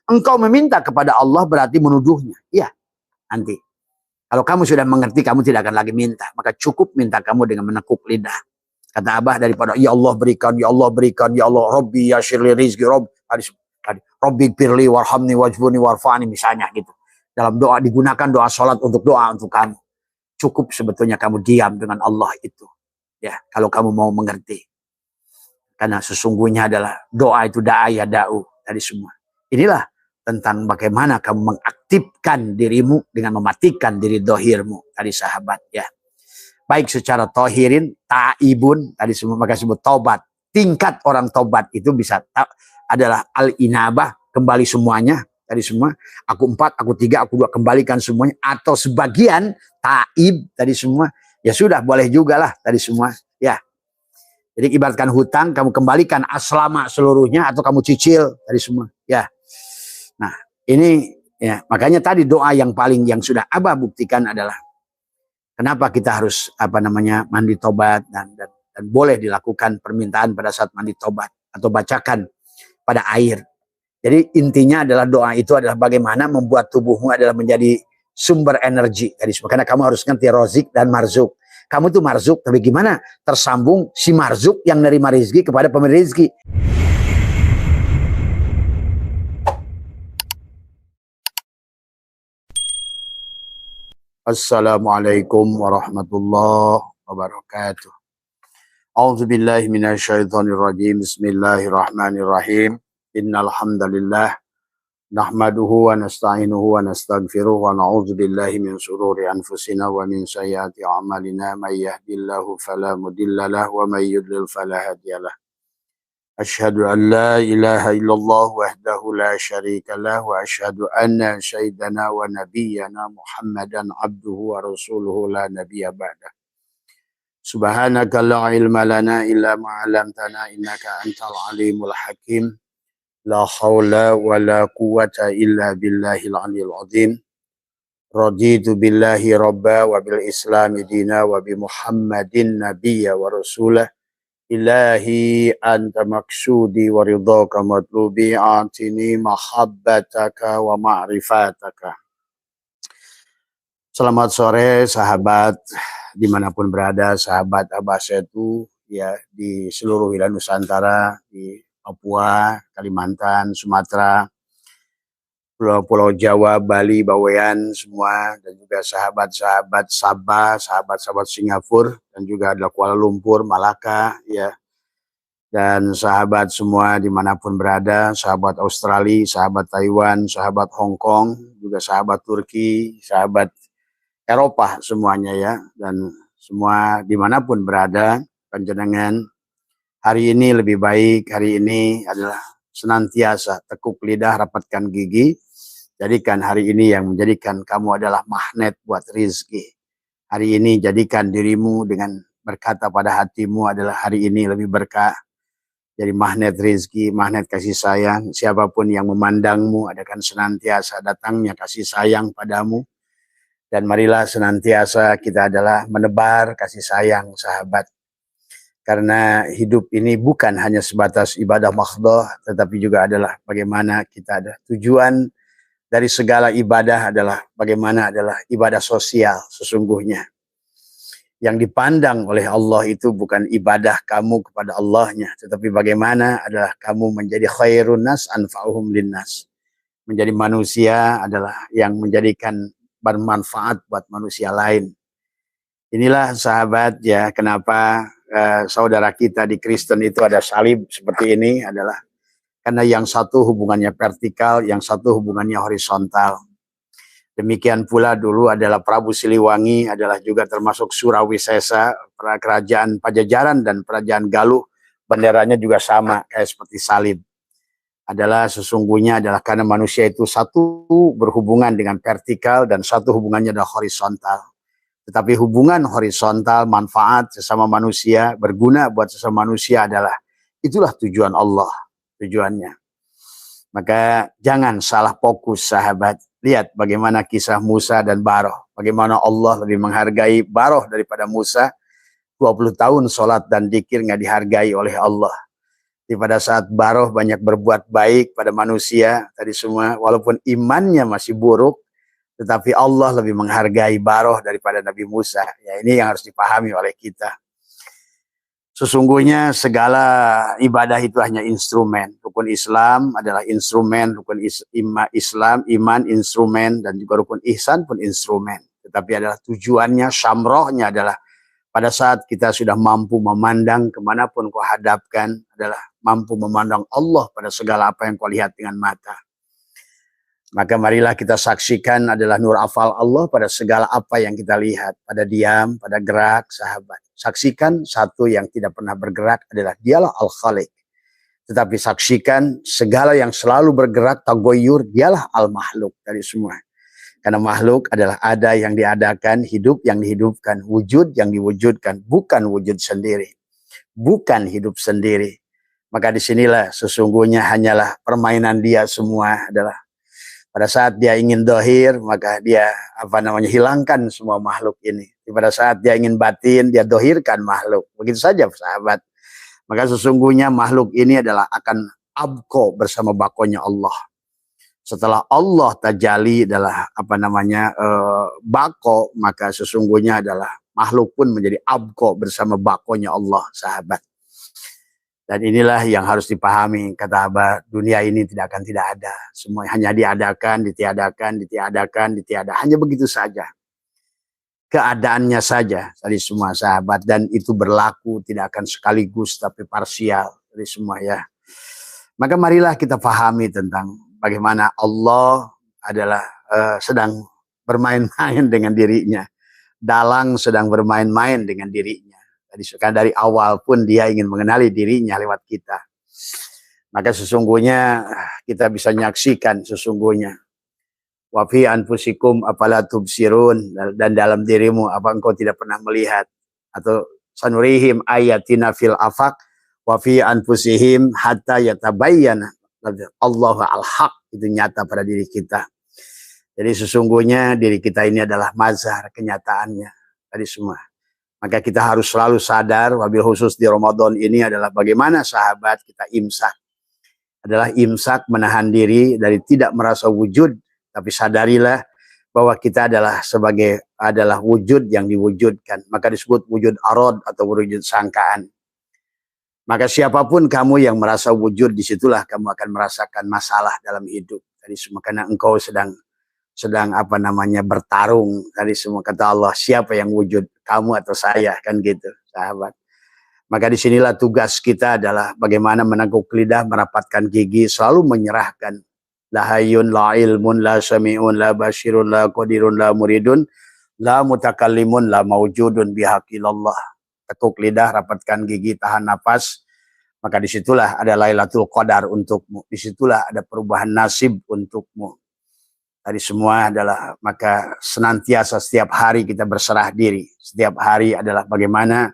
Engkau meminta kepada Allah berarti menuduhnya. Iya, nanti. Kalau kamu sudah mengerti, kamu tidak akan lagi minta. Maka cukup minta kamu dengan menekuk lidah. Kata Abah, daripada ya Allah berikan, ya Allah berikan, ya Allah Rabbi yashirli rizki, Rabbi pirli warhamni wajbuni warfa'ni, misalnya gitu. Dalam doa digunakan doa salat untuk doa untuk kamu. Cukup sebetulnya kamu diam dengan Allah itu. Ya, kalau kamu mau mengerti. Karena sesungguhnya adalah doa itu da'aya da'u tadi semua. Inilah tentang bagaimana kamu mengaktifkan dirimu dengan mematikan diri dohirmu tadi sahabat ya. Baik secara tohirin, ta'ibun tadi semua, maka sebut tobat. Tingkat orang tobat itu bisa adalah al-inabah, kembali semuanya tadi semua. Aku 4, aku 3, aku 2, kembalikan semuanya. Atau sebagian ta'ib tadi semua. Ya sudah, boleh juga lah tadi semua. Ya. Jadi ibaratkan hutang, kamu kembalikan aslama seluruhnya atau kamu cicil tadi semua. Ya. Nah, ini ya, makanya tadi doa yang paling yang sudah Abah buktikan adalah kenapa kita harus mandi tobat dan boleh dilakukan permintaan pada saat mandi tobat atau bacakan pada air. Jadi intinya adalah doa itu adalah bagaimana membuat tubuhmu adalah menjadi sumber energi tadi semua. Karena kamu harus ngerti rozik dan marzuk. Kamu tuh marzuk, tapi gimana tersambung si marzuk yang nerima rezeki kepada pemberi rezeki. Assalamualaikum warahmatullahi wabarakatuh. A'udzubillahi minasyaitonirrajim. Bismillahirrahmanirrahim. Innal hamdalillah nahmaduhu wa nasta'inuhu wa nastaghfiruh wa na'udzu billahi min shururi anfusina wa min sayyiati a'malina may yahdihillahu fala mudhillalah wa may yudlil fala hadiyalah. Asyhadu an la ilaha illallah wahdahu la syarikalah wa asyhadu anna sayyidana wa nabiyyana Muhammadan abduhu wa rasuluhu la nabiyya ba'dah. Subhanaka la ilma lana illa ma 'allamtana innaka antal alimul hakim. La haula wa la quwwata illa billahil aliyil azim. Raditu billahi rabba wa bil islami dina wa bi Muhammadin nabiyya wa rasulah. Ilahi anta maksudi wa ridhaka matlubi atini mahabbataka wa ma'rifataka. Selamat sore sahabat dimanapun berada, sahabat Abah Setu ya di seluruh wilayah Nusantara, di Papua, Kalimantan, Sumatera, Pulau Jawa, Bali, Bawean, semua, dan juga sahabat-sahabat Sabah, sahabat-sahabat Singapura, dan juga ada Kuala Lumpur, Malaka, ya, dan sahabat semua dimanapun berada, sahabat Australia, sahabat Taiwan, sahabat Hong Kong, juga sahabat Turki, sahabat Eropa semuanya ya, dan semua dimanapun berada, panjenengan hari ini lebih baik, hari ini adalah senantiasa tekuk lidah, rapatkan gigi, jadikan hari ini yang menjadikan kamu adalah magnet buat rizki. Hari ini jadikan dirimu dengan berkata pada hatimu adalah hari ini lebih berkah, jadi magnet rizki, magnet kasih sayang. Siapapun yang memandangmu adakan senantiasa datangnya kasih sayang padamu. Dan marilah senantiasa kita adalah menebar kasih sayang sahabat. Karena hidup ini bukan hanya sebatas ibadah mahdhah, tetapi juga adalah bagaimana kita ada tujuan dari segala ibadah adalah bagaimana adalah ibadah sosial sesungguhnya. Yang dipandang oleh Allah itu bukan ibadah kamu kepada Allahnya, tetapi bagaimana adalah kamu menjadi khairun nas anfa'uhum linnas. Menjadi manusia adalah yang menjadikan bermanfaat buat manusia lain. Inilah sahabat ya kenapa saudara kita di Kristen itu ada salib seperti ini adalah karena yang satu hubungannya vertikal, yang satu hubungannya horizontal. Demikian pula dulu adalah Prabu Siliwangi adalah juga termasuk Surawisesa, kerajaan Pajajaran dan kerajaan Galuh, benderanya juga sama kayak seperti salib. Adalah sesungguhnya adalah karena manusia itu satu berhubungan dengan vertikal dan satu hubungannya adalah horizontal. Tetapi hubungan horizontal, manfaat sesama manusia, berguna buat sesama manusia adalah itulah tujuan Allah, tujuannya. Maka jangan salah fokus sahabat. Lihat bagaimana kisah Musa dan Baroh. Bagaimana Allah lebih menghargai Baroh daripada Musa. 20 tahun sholat dan dzikir nggak dihargai oleh Allah. pada saat Baroh banyak berbuat baik pada manusia tadi semua, walaupun imannya masih buruk, tetapi Allah lebih menghargai Baroh daripada Nabi Musa. Ya, ini yang harus dipahami oleh kita. Sesungguhnya segala ibadah itu hanya instrumen. Rukun Islam adalah instrumen, rukun Islam, iman instrumen, dan juga rukun ihsan pun instrumen. Tetapi adalah tujuannya, syamrohnya adalah pada saat kita sudah mampu memandang kemanapun kau hadapkan, adalah mampu memandang Allah pada segala apa yang kau lihat dengan mata. Maka marilah kita saksikan adalah nur afal Allah pada segala apa yang kita lihat, pada diam, pada gerak, sahabat. Saksikan satu yang tidak pernah bergerak adalah dialah Al-Khaliq. Tetapi saksikan segala yang selalu bergerak, tagoyur, dialah Al-Makhluk dari semua. Karena makhluk adalah ada yang diadakan, hidup yang dihidupkan, wujud yang diwujudkan, bukan wujud sendiri, bukan hidup sendiri. Maka disinilah sesungguhnya hanyalah permainan dia semua adalah pada saat dia ingin dohir, maka dia hilangkan semua makhluk ini. Pada saat dia ingin batin, dia dohirkan makhluk. Begitu saja sahabat. Maka sesungguhnya makhluk ini adalah akan abko bersama bakonya Allah. Setelah Allah tajali adalah bako, maka sesungguhnya adalah makhluk pun menjadi abko bersama bakonya Allah, sahabat. Dan inilah yang harus dipahami, kata Abah, dunia ini tidak akan tidak ada. Semua hanya diadakan, ditiadakan, hanya begitu saja. Keadaannya saja dari semua sahabat, dan itu berlaku tidak akan sekaligus tapi parsial dari semua ya. Maka marilah kita pahami tentang bagaimana Allah adalah sedang bermain-main dengan dirinya. Dalang sedang bermain-main dengan dirinya. Dari awal pun dia ingin mengenali dirinya lewat kita. Maka sesungguhnya kita bisa menyaksikan sesungguhnya. Wa fi anfusikum afala tubsirun, dan dalam dirimu apa engkau tidak pernah melihat, atau sanurihim ayatina fil afaq wa fi anfusihim hatta yatabayyana Allahu al-haq, itu nyata pada diri kita. Jadi sesungguhnya diri kita ini adalah mazhar kenyataannya tadi semua. Maka kita harus selalu sadar, wabil khusus di Ramadan ini adalah bagaimana sahabat kita imsak. Adalah imsak menahan diri dari tidak merasa wujud, tapi sadarilah bahwa kita adalah wujud yang diwujudkan. Maka disebut wujud arad atau wujud sangkaan. Maka siapapun kamu yang merasa wujud, disitulah kamu akan merasakan masalah dalam hidup. Tadi semua karena engkau sedang bertarung. Tadi semua kata Allah, siapa yang wujud, kamu atau saya, kan gitu sahabat. Maka disinilah tugas kita adalah bagaimana meneguk lidah, merapatkan gigi, selalu menyerahkan. La hayyun, la ilmun, la sami'un, la basyirun, la qadirun, la muridun, la mutakallimun, la mawjudun bihaqilallah. Tekuk lidah, rapatkan gigi, tahan nafas. Maka disitulah ada Lailatul Qadar untukmu. Disitulah ada perubahan nasib untukmu. Tadi semua adalah, maka senantiasa setiap hari kita berserah diri. Setiap hari adalah bagaimana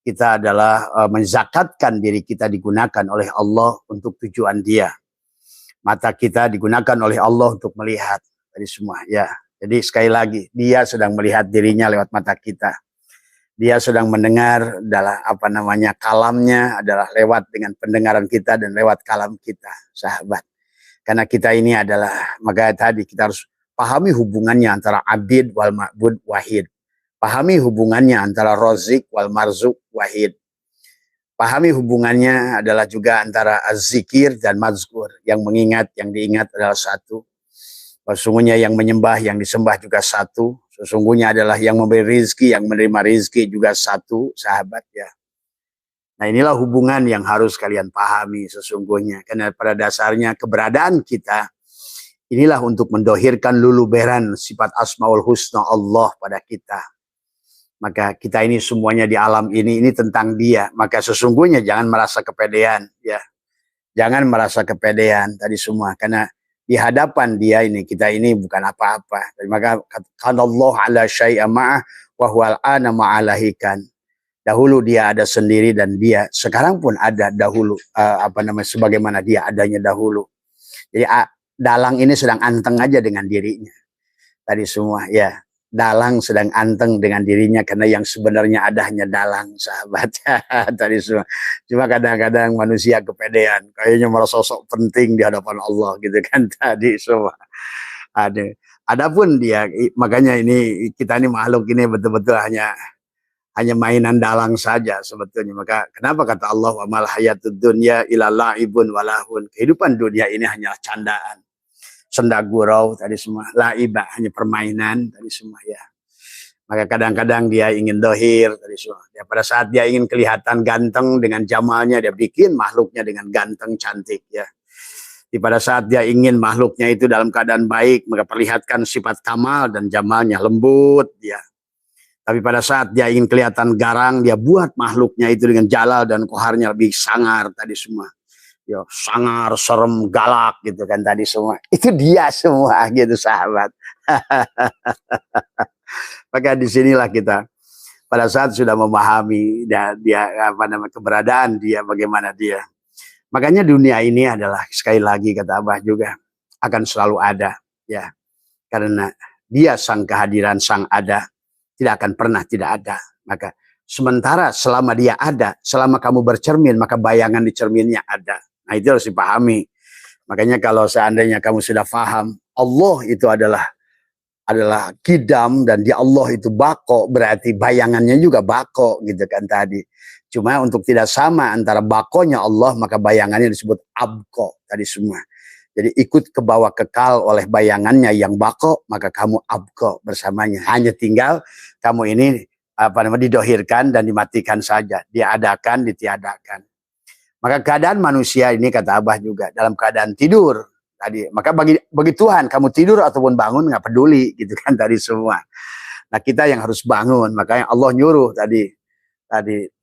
kita adalah menzakatkan diri kita digunakan oleh Allah untuk tujuan dia. Mata kita digunakan oleh Allah untuk melihat. Tadi semua ya. Jadi sekali lagi, dia sedang melihat dirinya lewat mata kita. Dia sedang mendengar adalah kalamnya adalah lewat dengan pendengaran kita dan lewat kalam kita, sahabat. Karena kita ini adalah, maka tadi kita harus pahami hubungannya antara abid wal ma'bud wahid. Pahami hubungannya antara rozik wal marzuk wahid. Pahami hubungannya adalah juga antara az-zikir dan mazkur. Yang mengingat, yang diingat adalah satu. Sesungguhnya yang menyembah, yang disembah juga satu. Sesungguhnya adalah yang memberi rizki, yang menerima rizki juga satu, sahabat ya. Nah inilah hubungan yang harus kalian pahami sesungguhnya. Karena pada dasarnya keberadaan kita, inilah untuk mendohirkan luluberan sifat Asmaul Husna Allah pada kita. Maka kita ini semuanya di alam ini tentang dia. Maka sesungguhnya jangan merasa kepedean. Ya. Jangan merasa kepedean tadi semua. Karena di hadapan dia ini, kita ini bukan apa-apa. Maka Allah ala syai'a ma'ah wa huwal ana ma'alahikan. Dahulu dia ada sendiri dan dia sekarang pun ada dahulu sebagaimana dia adanya dahulu. Jadi dalang ini sedang anteng aja dengan dirinya. Tadi semua ya. dalang sedang anteng dengan dirinya, karena yang sebenarnya ada hanya dalang, sahabat. Tadi semua. Cuma kadang-kadang manusia kepedean, kayaknya merasa sosok penting di hadapan Allah gitu kan tadi semua. Ada. Adapun dia, makanya ini kita ini makhluk ini betul-betul hanya mainan dalang saja sebetulnya. Maka kenapa kata Allah wa mal hayatud dunya illa la'ibun walahun. Kehidupan dunia ini hanyalah candaan, senda gurau tadi semua, laibah hanya permainan tadi semua ya. Maka kadang-kadang dia ingin dohir tadi semua. Ya, pada saat dia ingin kelihatan ganteng dengan jamalnya, dia bikin makhluknya dengan ganteng cantik ya. Pada saat dia ingin makhluknya itu dalam keadaan baik, maka perlihatkan sifat kamal dan jamalnya lembut ya. Tapi pada saat dia ingin kelihatan garang, dia buat makhluknya itu dengan jalal dan koharnya lebih sangar tadi semua. Ya, sangar, serem, galak gitu kan tadi semua. Itu dia semua gitu sahabat. Maka disinilah kita pada saat sudah memahami dia apa namanya keberadaan dia, bagaimana dia. Makanya dunia ini adalah sekali lagi kata Abah juga akan selalu ada ya. Karena dia sang kehadiran, sang ada, tidak akan pernah tidak ada. Maka sementara selama dia ada, selama kamu bercermin, maka bayangan di cerminnya ada. Nah itu harus dipahami. Makanya kalau seandainya kamu sudah paham, Allah itu adalah kidam dan di Allah itu bako, berarti bayangannya juga bako gitu kan tadi. Cuma untuk tidak sama antara bakonya Allah, maka bayangannya disebut abko tadi semua. Jadi ikut ke bawah kekal oleh bayangannya yang bako, maka kamu abko bersamanya. Hanya tinggal kamu ini apa namanya didohirkan dan dimatikan saja, diadakan, ditiadakan. Maka keadaan manusia ini kata Abah juga dalam keadaan tidur tadi. Maka bagi Tuhan kamu tidur ataupun bangun nggak peduli gitu kan tadi semua. Nah kita yang harus bangun, makanya Allah nyuruh tadi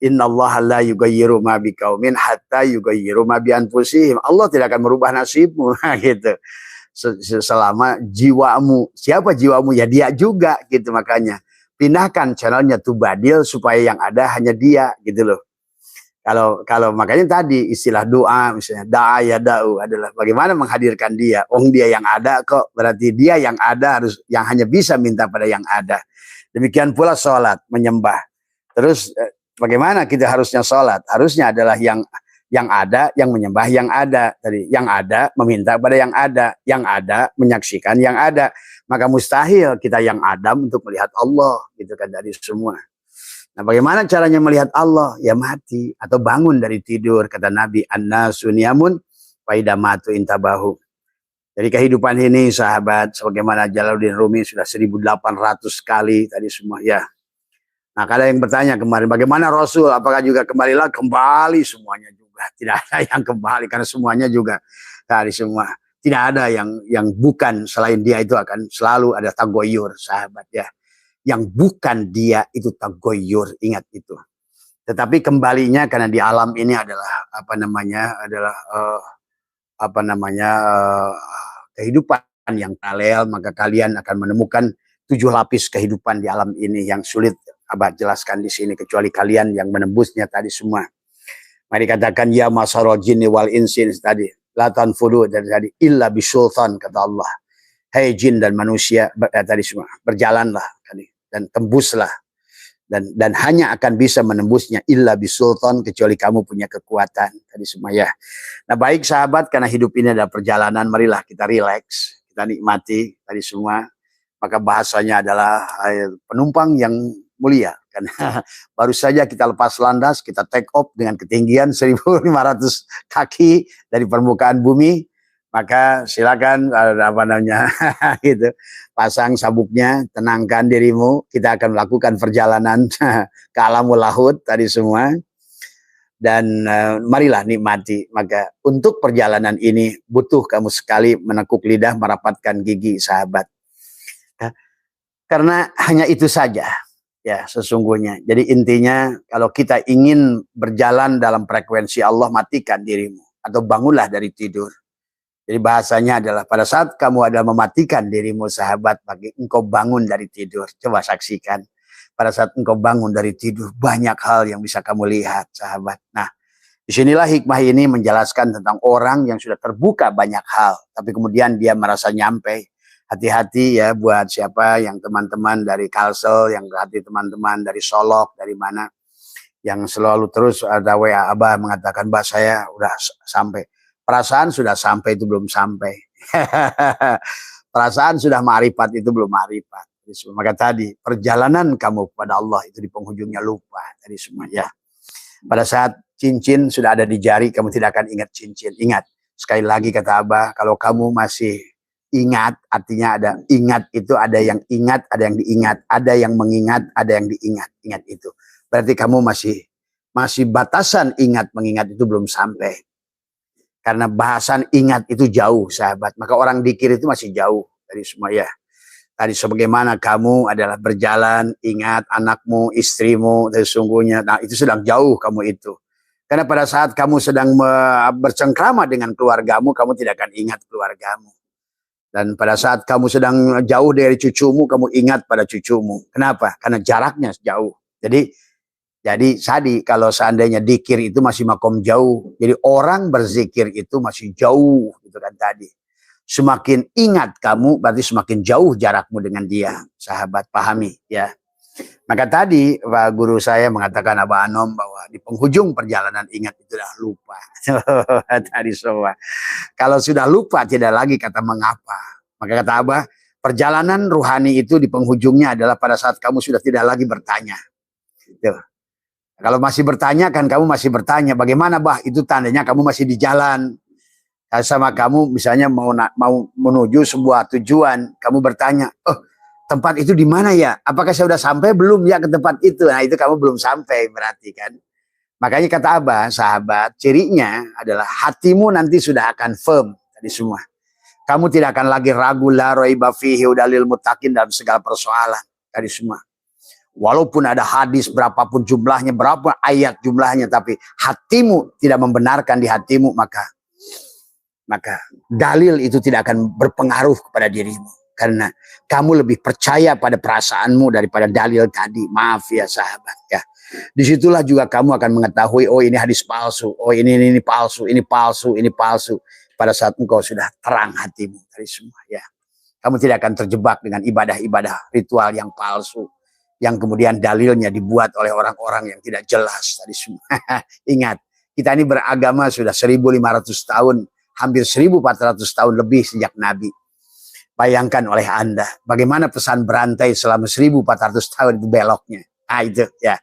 innallaha la yughayyiru ma biqaumin hatta yughayyiru ma bi anfusihim. Allah tidak akan merubah nasibmu gitu. Selama jiwamu, siapa jiwamu ya dia juga gitu. Makanya pindahkan channelnya Tubadil supaya yang ada hanya dia gitu loh. Kalau makanya tadi istilah doa misalnya da'a ya da'u adalah bagaimana menghadirkan dia. Dia yang ada kok, berarti dia yang ada harus yang hanya bisa minta pada yang ada. Demikian pula sholat, menyembah. Terus bagaimana kita harusnya sholat? Harusnya adalah yang ada, yang menyembah yang ada. Tadi yang ada meminta pada yang ada menyaksikan yang ada. Maka mustahil kita yang Adam untuk melihat Allah, gitu kan dari semua. Nah, bagaimana caranya melihat Allah? Ya mati atau bangun dari tidur, kata Nabi, an-nasu niyamun fa idza matu intabahu. Jadi kehidupan ini sahabat, sebagaimana Jalaluddin Rumi sudah 1800 kali tadi semua ya. Nah, kalau yang bertanya kemarin, bagaimana Rasul? Apakah juga kembalilah? Kembali semuanya juga. Tidak ada yang kembali karena semuanya juga tadi semua. Tidak ada yang bukan selain dia itu akan selalu ada tagoyur sahabat ya. Yang bukan dia itu tagoyur, ingat itu. Tetapi kembalinya karena di alam ini adalah kehidupan yang paralel, maka kalian akan menemukan 7 lapis kehidupan di alam ini yang sulit Abah jelaskan di sini kecuali kalian yang menembusnya tadi semua. Mari katakan ya masarul jinni wal insin tadi, la tanfudu dari tadi illa bisultan kata Allah. Hai jin dan manusia tadi semua, berjalanlah tadi dan tembuslah. Dan hanya akan bisa menembusnya illa bisultan kecuali kamu punya kekuatan tadi semua ya. Nah baik sahabat, karena hidup ini adalah perjalanan, marilah kita rileks, kita nikmati tadi semua. Maka bahasanya adalah penumpang yang mulia karena baru saja kita lepas landas, kita take off dengan ketinggian 1.500 kaki dari permukaan bumi. Maka silakan gitu, pasang sabuknya, tenangkan dirimu. Kita akan melakukan perjalanan ke alamul lahud tadi semua. Dan marilah nikmati. Maka untuk perjalanan ini butuh kamu sekali menekuk lidah, merapatkan gigi sahabat. Karena hanya itu saja ya sesungguhnya. Jadi intinya kalau kita ingin berjalan dalam frekuensi Allah, matikan dirimu atau bangunlah dari tidur. Jadi bahasanya adalah pada saat kamu adalah mematikan dirimu sahabat, bagi engkau bangun dari tidur. Coba saksikan. Pada saat engkau bangun dari tidur, banyak hal yang bisa kamu lihat sahabat. Nah, disinilah hikmah ini menjelaskan tentang orang yang sudah terbuka banyak hal. Tapi kemudian dia merasa nyampe. Hati-hati ya buat siapa yang teman-teman dari Kalsel, yang hati teman-teman dari Solok, dari mana, yang selalu terus ada WA Abah mengatakan, Bah saya udah sampai. Perasaan sudah sampai itu belum sampai. Perasaan sudah ma'rifat itu belum ma'rifat. Maka tadi perjalanan kamu kepada Allah itu di penghujungnya lupa tadi semua ya. Pada saat cincin sudah ada di jari, kamu tidak akan ingat cincin. Ingat, sekali lagi kata Abah, kalau kamu masih ingat, artinya ada ingat itu, ada yang ingat, ada yang diingat, ada yang mengingat, ada yang diingat. Ingat itu. Berarti kamu masih batasan ingat mengingat itu belum sampai. Karena bahasan ingat itu jauh, sahabat. Maka orang dikir itu masih jauh dari semua ya. Tadi sebagaimana kamu adalah berjalan, ingat anakmu, istrimu, sesungguhnya. Nah itu sedang jauh kamu itu. Karena pada saat kamu sedang bercengkrama dengan keluargamu, kamu tidak akan ingat keluargamu. Dan pada saat kamu sedang jauh dari cucumu, kamu ingat pada cucumu. Kenapa? Karena jaraknya jauh. Jadi tadi kalau seandainya dikir itu masih makom jauh. Jadi orang berzikir itu masih jauh. Gitu kan tadi. Semakin ingat kamu, berarti semakin jauh jarakmu dengan dia. Sahabat, pahami ya. Maka tadi Pak Guru saya mengatakan Abah Anom bahwa di penghujung perjalanan ingat itu dah lupa. Tadi semua. Kalau sudah lupa tidak lagi kata mengapa. Maka kata Abah, perjalanan ruhani itu di penghujungnya adalah pada saat kamu sudah tidak lagi bertanya. Tuh. Kalau masih bertanya kan kamu masih bertanya. Bagaimana Bah? Itu tandanya kamu masih di jalan. Sama kamu misalnya mau menuju sebuah tujuan. Kamu bertanya, oh tempat itu di mana ya? Apakah saya sudah sampai belum ya ke tempat itu? Nah itu kamu belum sampai berarti kan. Makanya kata Abah, sahabat, cirinya adalah hatimu nanti sudah akan firm tadi semua. Kamu tidak akan lagi ragu la raiba fihi hudalil muttaqin dalam segala persoalan tadi semua. Walaupun ada hadis berapapun jumlahnya, berapa ayat jumlahnya, tapi hatimu tidak membenarkan di hatimu, maka dalil itu tidak akan berpengaruh kepada dirimu. Karena kamu lebih percaya pada perasaanmu daripada dalil tadi. Maaf ya sahabat ya. Disitulah juga kamu akan mengetahui, oh ini hadis palsu, oh ini palsu, ini palsu, ini palsu. Pada saat engkau sudah terang hatimu dari semua ya. Kamu tidak akan terjebak dengan ibadah-ibadah ritual yang palsu. Yang kemudian dalilnya dibuat oleh orang-orang yang tidak jelas tadi semua. Ingat, kita ini beragama sudah 1500 tahun, hampir 1400 tahun lebih sejak Nabi. Bayangkan oleh Anda, bagaimana pesan berantai selama 1400 tahun itu beloknya. Nah itu ya.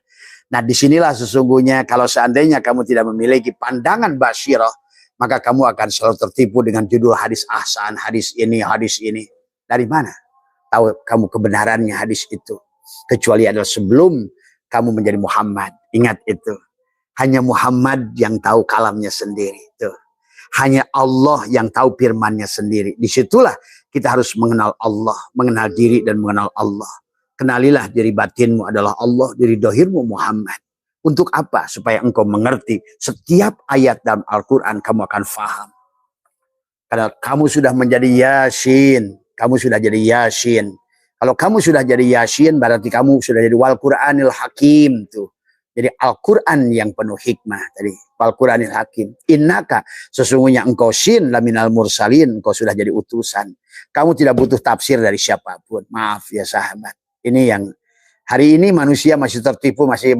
Nah disinilah sesungguhnya kalau seandainya kamu tidak memiliki pandangan basyirah, maka kamu akan selalu tertipu dengan judul hadis ahsan, hadis ini, hadis ini. Dari mana tahu kamu kebenarannya hadis itu? Kecuali adalah sebelum kamu menjadi Muhammad. Ingat itu. Hanya Muhammad yang tahu kalamnya sendiri. Tuh. Hanya Allah yang tahu firmannya sendiri. Disitulah kita harus mengenal Allah, mengenal diri dan mengenal Allah. Kenalilah diri batinmu adalah Allah, diri dohirmu Muhammad. Untuk apa? Supaya engkau mengerti setiap ayat dalam Al-Quran kamu akan faham. Karena kamu sudah menjadi Yasin, kamu sudah jadi Yasin. Kalau kamu sudah jadi Yasin, berarti kamu sudah jadi Wal Quranil Hakim tuh. Jadi Al-Quran yang penuh hikmah tadi. Al-Quranil Hakim. Innaka, sesungguhnya engkau sin laminal mursalin. Engkau sudah jadi utusan. Kamu tidak butuh tafsir dari siapapun. Maaf ya sahabat. Ini yang hari ini manusia masih tertipu. Masih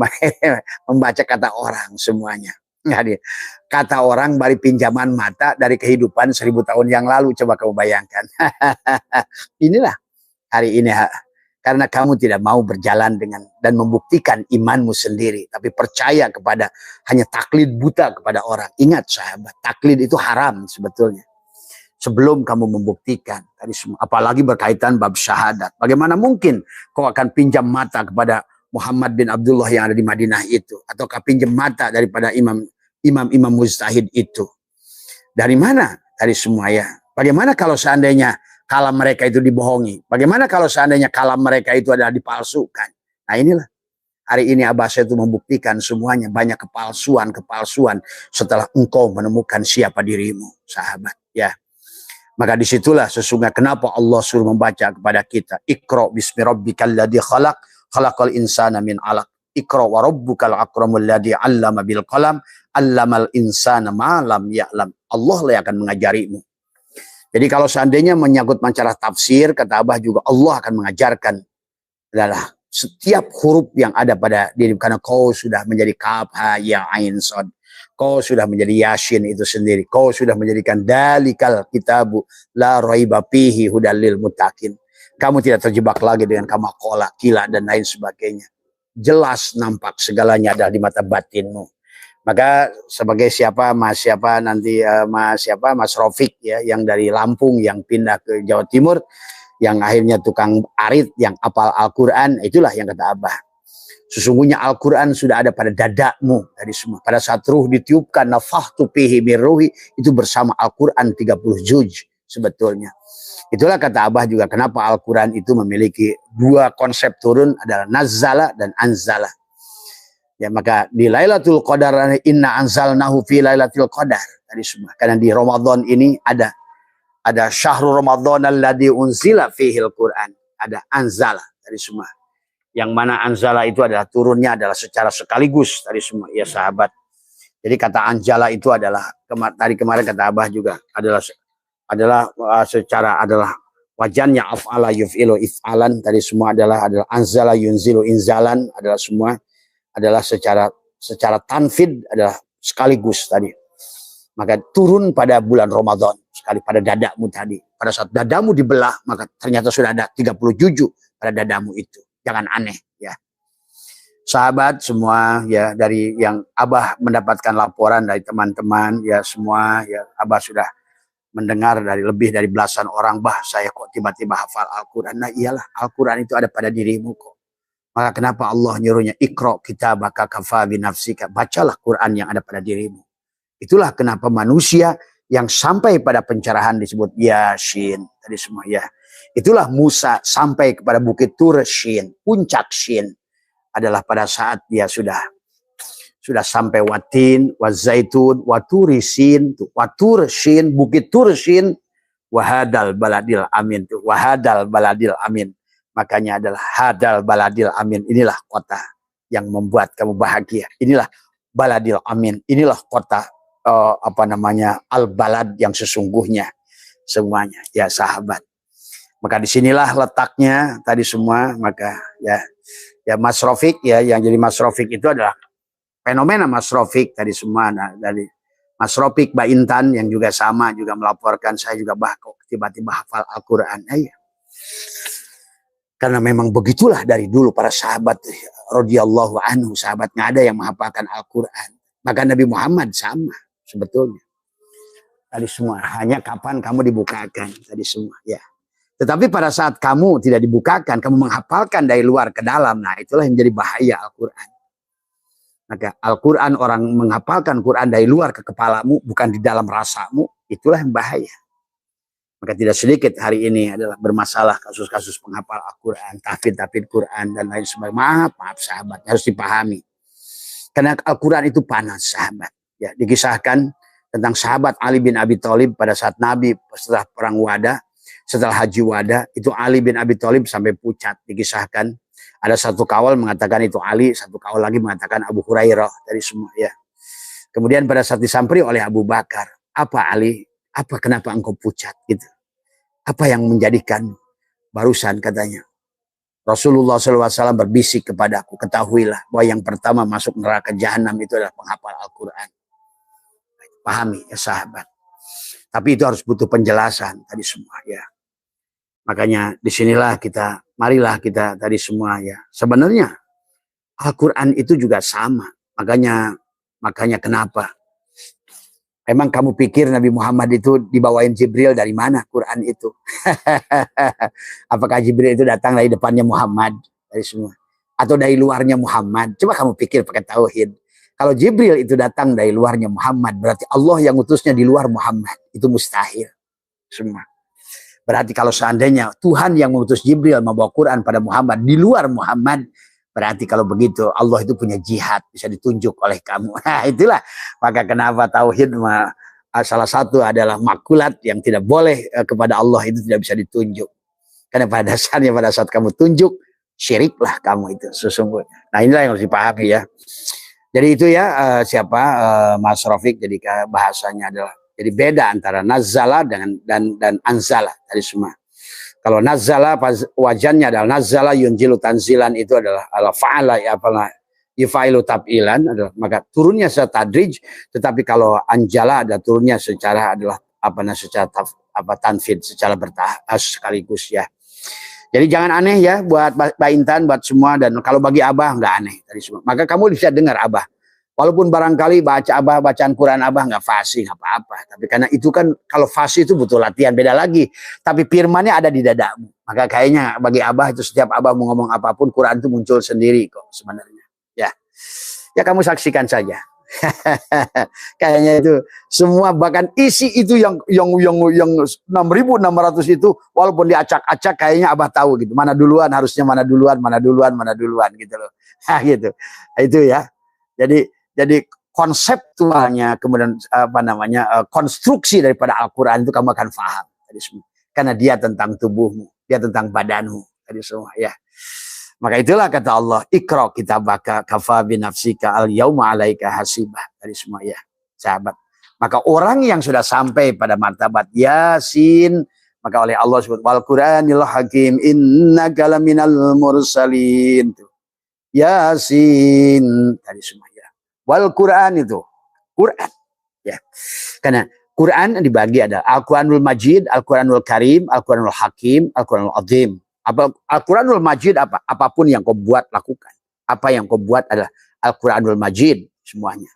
membaca kata orang semuanya. Jadi, kata orang bari pinjaman mata dari kehidupan 1000 tahun yang lalu. Coba kamu bayangkan. Inilah hari ini. Karena kamu tidak mau berjalan dengan dan membuktikan imanmu sendiri. Tapi percaya kepada hanya taklid buta kepada orang. Ingat sahabat, taklid itu haram sebetulnya. Sebelum kamu membuktikan. Tadi semua, apalagi berkaitan bab syahadat. Bagaimana mungkin kau akan pinjam mata kepada Muhammad bin Abdullah yang ada di Madinah itu. Ataukah pinjam mata daripada imam mujtahid itu. Dari mana? Dari semua ya. Bagaimana kalau seandainya kalam mereka itu dibohongi. Bagaimana kalau seandainya kalam mereka itu adalah dipalsukan. Nah inilah. Hari ini Abah saya itu membuktikan semuanya. Banyak kepalsuan setelah engkau menemukan siapa dirimu. Sahabat. Ya. Maka disitulah sesungguhnya kenapa Allah suruh membaca kepada kita. Iqra bismi rabbikal ladzi khalaq. Khalaqal insana min alaq. Iqra wa rabbukal akramul ladzi 'allama bil qalam. 'Allamal insana ma lam ya'lam. Allah lah yang akan mengajarimu. Jadi kalau seandainya menyangkut masalah tafsir, kata Abah juga Allah akan mengajarkan adalah setiap huruf yang ada pada diri, karena kau sudah menjadi kaf ha ya ain sod, kau sudah menjadi yasin itu sendiri, kau sudah menjadikan dalikal kitabu la raiba fihi hudal lil muttaqin. Kamu tidak terjebak lagi dengan kamakola, kila dan lain sebagainya. Jelas nampak segalanya ada di mata batinmu. Maka sebagai siapa nanti Mas Rofik ya, yang dari Lampung yang pindah ke Jawa Timur, yang akhirnya tukang arit, yang apal Al-Quran, itulah yang kata Abah. Sesungguhnya Al-Quran sudah ada pada dadamu dari semua. Pada saat ruh ditiupkan, nafahtu fihi min ruhi, itu bersama Al-Quran 30 juz sebetulnya. Itulah kata Abah juga kenapa Al-Quran itu memiliki dua konsep turun, adalah nazzala dan anzala. Ya, maka di Lailatul Qadar, inna anzalnahu fi Lailatul Qadar tadi semua. Karena di Ramadan ini ada syahrul Ramadan alladzi unzila fihil Quran, ada anzala tadi semua. Yang mana anzala itu adalah turunnya adalah secara sekaligus tadi semua ya sahabat. Jadi kata anjala itu adalah tadi kemarin kata Abah juga adalah secara adalah wajannya af'ala yuf'ilu if'alan tadi semua adalah anzala yunzilu inzalan, adalah semua adalah secara tanfid adalah sekaligus tadi. Maka turun pada bulan Ramadan sekali pada dadamu tadi. Pada saat dadamu dibelah, maka ternyata sudah ada 30 juz pada dadamu itu. Jangan aneh ya. Sahabat semua ya, dari yang Abah mendapatkan laporan dari teman-teman ya semua ya, Abah sudah mendengar dari lebih dari belasan orang, bah saya kok tiba-tiba hafal Al-Quran. Nah iyalah, Al-Quran itu ada pada dirimu kok. Maka kenapa Allah nyuruhnya ikra kitabaka kafa binafsika, bacalah Quran yang ada pada dirimu. Itulah kenapa manusia yang sampai pada pencerahan disebut Yasin tadi semua ya. Itulah Musa sampai kepada bukit Tur Shin, puncak Shin adalah pada saat dia sudah sampai Watin, Wazaitun, Waturi Shin, Watur Shin, bukit Tur Shin, wahadal baladil amin tuh, wahadal baladil amin. Makanya adalah hadal baladil amin, inilah kota yang membuat kamu bahagia. Inilah baladil amin, inilah kota al-balad yang sesungguhnya semuanya ya sahabat. Maka disinilah letaknya tadi semua. Maka ya Mas Rofik ya, yang jadi Mas Rofik itu adalah fenomena Mas Rofik tadi semua. Nah, dari Mas Rofik Mbak Intan yang juga sama juga melaporkan, saya juga kok tiba-tiba hafal Al-Quran. Ya. Karena memang begitulah dari dulu para sahabat radhiyallahu anhu, sahabat nggak ada yang menghafalkan Al-Quran. Maka Nabi Muhammad sama sebetulnya. Tadi semua hanya kapan kamu dibukakan tadi semua ya. Tetapi pada saat kamu tidak dibukakan, kamu menghafalkan dari luar ke dalam, nah itulah yang menjadi bahaya Al-Quran. Maka Al-Quran, orang menghafalkan Quran dari luar ke kepalamu, bukan di dalam rasamu, itulah yang bahaya. Maka tidak sedikit hari ini adalah bermasalah kasus-kasus penghafal Al-Quran, tahfidz Quran dan lain sebagainya. Maaf sahabat, harus dipahami. Karena Al-Quran itu panas sahabat. Ya, dikisahkan tentang sahabat Ali bin Abi Thalib pada saat Nabi setelah perang Wada, setelah haji Wada, itu Ali bin Abi Thalib sampai pucat. Dikisahkan ada satu kawal mengatakan itu Ali, satu kawal lagi mengatakan Abu Hurairah dari semua ya. Kemudian pada saat disamperi oleh Abu Bakar, apa Ali? Apa kenapa engkau pucat gitu? Apa yang menjadikan barusan katanya Rasulullah SAW berbisik kepadaku, ketahuilah bahwa yang pertama masuk neraka jahanam itu adalah penghafal Al-Quran. Pahami ya sahabat. Tapi itu harus butuh penjelasan tadi semua ya. Makanya disinilah marilah kita tadi semua ya. Sebenarnya Al-Quran itu juga sama. Makanya kenapa? Emang kamu pikir Nabi Muhammad itu dibawain Jibril dari mana Quran itu? Apakah Jibril itu datang dari depannya Muhammad? Dari semua. Atau dari luarnya Muhammad? Coba kamu pikir pakai tauhid. Kalau Jibril itu datang dari luarnya Muhammad, berarti Allah yang utusnya di luar Muhammad. Itu mustahil. Semua. Berarti kalau seandainya Tuhan yang mengutus Jibril membawa Quran pada Muhammad di luar Muhammad, berarti kalau begitu Allah itu punya jihad, bisa ditunjuk oleh kamu. Nah itulah, maka kenapa tauhid salah satu adalah makulat yang tidak boleh kepada Allah itu tidak bisa ditunjuk. Karena pada dasarnya pada saat kamu tunjuk, syiriklah kamu itu sesungguhnya. Nah inilah yang harus dipahami ya. Jadi itu ya Mas Rofik, jadi bahasanya adalah Jadi beda antara nazala dan anzala tadi semua. Kalau nazala wajannya adalah nazala yunjilu tanzilan, itu adalah fa'ala ya apalah yufailu tab'ilan adalah maka turunnya secara tadrij, tetapi kalau anjala ada turunnya secara adalah secara tanfid, secara bertahap sekaligus ya. Jadi jangan aneh ya buat Mbak Intan, buat semua, dan kalau bagi Abah nggak aneh tadi semua. Maka kamu bisa dengar Abah. Walaupun barangkali bacaan Quran Abah nggak fasih, nggak apa-apa. Tapi karena itu kan kalau fasih itu butuh latihan, beda lagi. Tapi firmannya ada di dadamu. Maka kayaknya bagi Abah itu setiap Abah mau ngomong apapun, Quran itu muncul sendiri kok sebenarnya. Ya kamu saksikan saja. Kayaknya itu semua, bahkan isi itu yang 6.600 itu walaupun diacak-acak kayaknya Abah tahu gitu. Mana duluan, harusnya mana duluan gitu loh. Gitu. Itu ya. Jadi konseptualnya, kemudian konstruksi daripada Al-Qur'an itu kamu akan paham tadi semua. Karena dia tentang tubuhmu, dia tentang badanmu tadi semua ya. Maka itulah kata Allah, Iqra kitabaka kafa binafsika al yauma alaika hasibah tadi semua ya, sahabat. Maka orang yang sudah sampai pada martabat Yasin, maka oleh Allah sebut wal Qur'anil Hakim innaka laminal mursalin. Yasin tadi semua ya. Wal Qur'an itu Quran ya. Karena Quran dibagi ada Al-Quranul Majid, Al-Quranul Karim, Al-Quranul Hakim, Al-Quranul Azim. Al-Quranul Majid apapun yang kau buat lakukan. Apa yang kau buat adalah Al-Quranul Majid semuanya.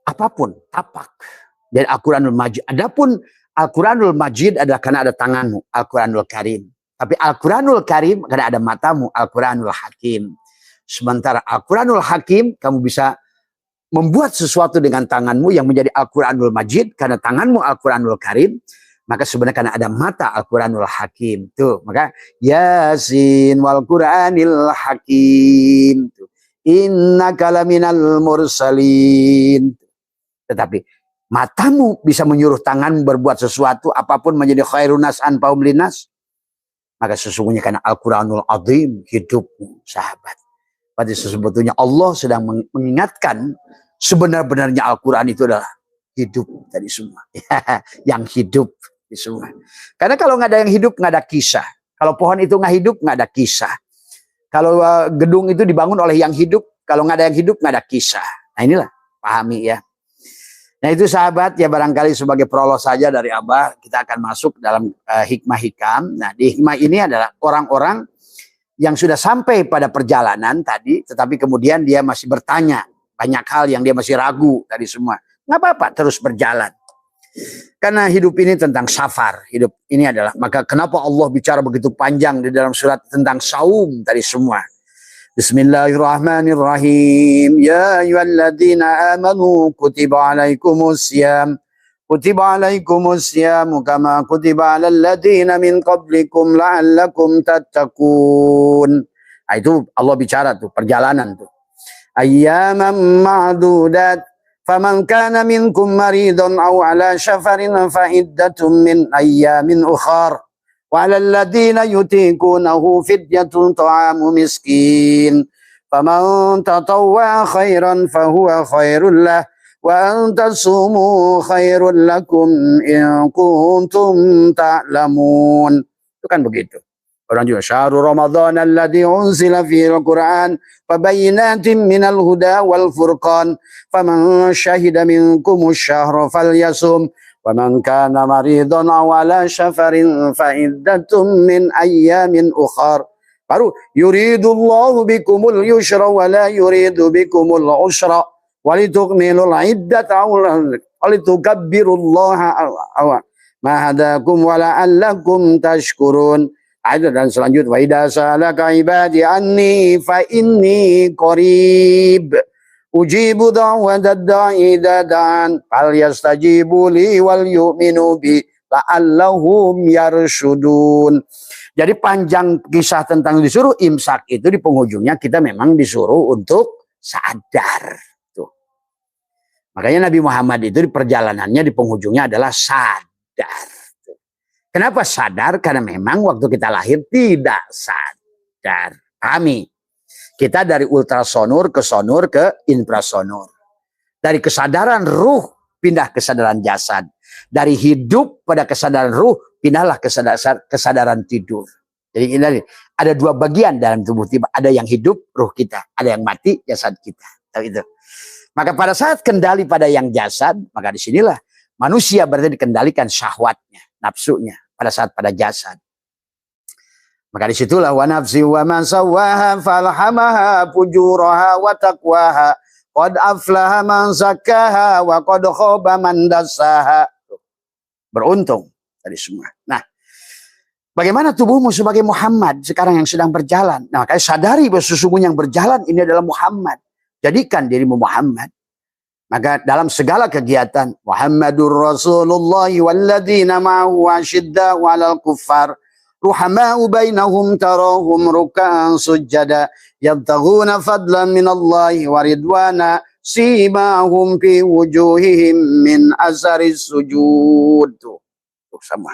Apapun, tapak. Dan Al-Quranul Majid. Adapun Al-Quranul Majid adalah karena ada tanganmu, Al-Quranul Karim. Tapi Al-Quranul Karim karena ada matamu, Al-Quranul Hakim. Sementara Al-Quranul Hakim kamu bisa membuat sesuatu dengan tanganmu yang menjadi Al-Quranul Majid karena tanganmu Al-Quranul Karim. Maka sebenarnya karena ada mata Al-Quranul Hakim. Tuh, maka Yasin wal Quranil Hakim. Innaka laminal mursalin. Tetapi matamu bisa menyuruh tangan berbuat sesuatu apapun menjadi khairun nas anfa'um linnas. Maka sesungguhnya karena Al-Quranul Azim hidupmu, sahabat. Berarti sebetulnya Allah sedang mengingatkan sebenar-benarnya Al-Quran itu adalah hidup tadi semua. Yang hidup semua. Karena kalau nggak ada yang hidup, nggak ada kisah. Kalau pohon itu nggak hidup, nggak ada kisah. Kalau gedung itu dibangun oleh yang hidup, kalau nggak ada yang hidup, nggak ada kisah. Nah inilah, pahami ya. Nah itu sahabat, ya barangkali sebagai prolog saja dari Abah, kita akan masuk dalam hikmah hikam. Nah di hikmah ini adalah orang-orang yang sudah sampai pada perjalanan tadi, tetapi kemudian dia masih bertanya. Banyak hal yang dia masih ragu tadi semua. Nggak apa-apa, terus berjalan. Karena hidup ini tentang safar. Hidup ini adalah, maka kenapa Allah bicara begitu panjang di dalam surat tentang saum tadi semua. Bismillahirrahmanirrahim. Ya ayyuhalladzina amanu kutiba alaikumusiyam. Kutiba alaikumusiyam kama kutiba alal ladzina min qablikum la'allakum tattaqun. Nah, itu Allah bicara tuh, perjalanan tuh. Ayyaman ma'dudat. فَمَنْ كَانَ مِنْكُمْ مَرِيضٌ أَوْ عَلَى شَفَرٍ فَعِدَّةٌ مِنْ أَيَّامٍ أُخَرَ وَعَلَى الَّذِينَ يُطِيقُونَهُ فِدْيَةٌ طَعَامُ مِسْكِينٍ فَمَنْ تَطَوَّعَ خَيْرًا فَهُوَ خَيْرٌ لَهُ وَأَنْ تَصُومُوا خَيْرٌ لَكُمْ إِنْ كُنْتُمْ تَعْلَمُونَ. Itu kan begitu. Orang juga syahrul Ramadan alladzi unzila fihil Qur'an fabayyinatin minal huda wal furqan faman syahida minkumus syahra falyasum wa man kana maridan aw ala safarin fa iddatun min ayyamin ukhar. Baru yuridullahu bikumul yusra wa la yuridu bikumul usra walitukmilul iddata walitukabbirullaha ma hadakum wa la'allakum tashkurun. Dan selanjutnya wa idza salaka ibadi anni fa inni qarib ujibu da'watad da'i dadan fal yastajibu li wal yu'minu bi la'allahum yarshudun. Jadi panjang kisah tentang disuruh imsak itu di penghujungnya kita memang disuruh untuk sadar. Tuh. Makanya Nabi Muhammad itu di perjalanannya di penghujungnya adalah sadar. Kenapa sadar? Karena memang waktu kita lahir tidak sadar. Pahami? Kita dari ultrasonur ke sonur ke infrasonur. Dari kesadaran ruh pindah kesadaran jasad. Dari hidup pada kesadaran ruh, pindahlah kesadaran tidur. Jadi ini ada dua bagian dalam tubuh kita. Ada yang hidup, ruh kita. Ada yang mati, jasad kita. Itu. Maka pada saat kendali pada yang jasad, maka disinilah manusia berarti dikendalikan syahwatnya, nafsunya. Pada saat pada jasad. Maka disitulah wa nafsi wa man sawwaha falhamaha fujuraha wa taqwaha qad aflaha man zakkaha wa qad khaba man dassaha. Beruntung tadi semua. Nah, bagaimana tubuhmu sebagai Muhammad sekarang yang sedang berjalan? Nah, makanya sadari bahwa sesungguhnya yang berjalan ini adalah Muhammad. Jadikan dirimu Muhammad. Maka dalam segala kegiatan Muhammadur Rasulullah walladzina ma'ahu asyidda'u 'alal kuffar ruhama'u bainahum tarahum ruk'an sujada yabtaghuna fadlan minallahi wa ridwana simahum fi wujuhihim min asaris sujud. Tuh sama.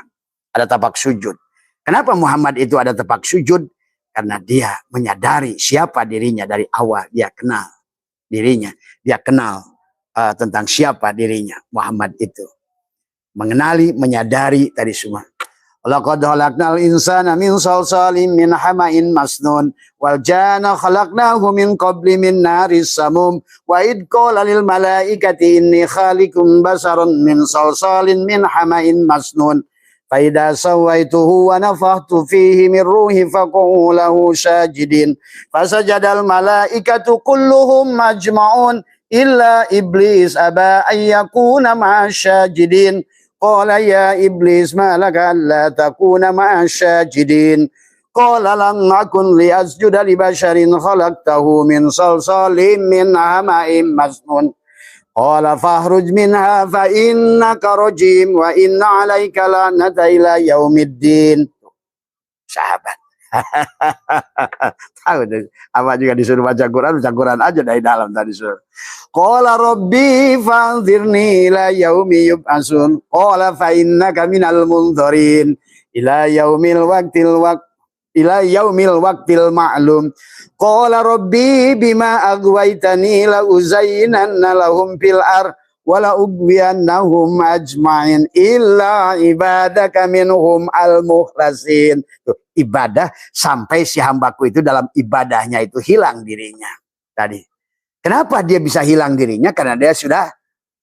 Ada tapak sujud. Kenapa Muhammad itu ada tapak sujud? Karena dia menyadari siapa dirinya dari awal. Dia kenal dirinya. Dia kenal tentang siapa dirinya. Muhammad itu mengenali, menyadari tadi semua. Laqad khalaqnal insana min salsalin min hama'in masnun wal janna khalaqnahu min qabli min naris samum wa id qala lil malaikati inni khaliqum basaran min salsalin min hama'in masnun fa idza sawaituhu wa nafakhtu fihi min ruhi faqulu lahu sajidin fasajadal malaikatu kulluhum majma'un illa iblis aba ayyakuna ma'asyajidin qala ya iblis ma laka alla takuna ma'asyajidin qala lam akun li asjuda li basharin khalaqtahu min salsalin min hama'in masnun qala fahruj minha fa innaka rajim wa inna 'alaika la'nata ila yaumiddin. Sahabat tahu apa juga disuruh baca Quran aja dari dalam tadi suruh. Qala rabbi fa'anzirni ila yaumi yub'atsun. Qala fa innaka minal munzirin ila yaumil waqtil ma'lum. Qala rabbi bima aghwaytani la uzayyinanna lahum fil ardh wa la ugwiyannahum ajma'in illa ibadaka minhum al-mukhlasin. Ibadah sampai si hambaku itu dalam ibadahnya itu hilang dirinya tadi. Kenapa dia bisa hilang dirinya? Karena dia sudah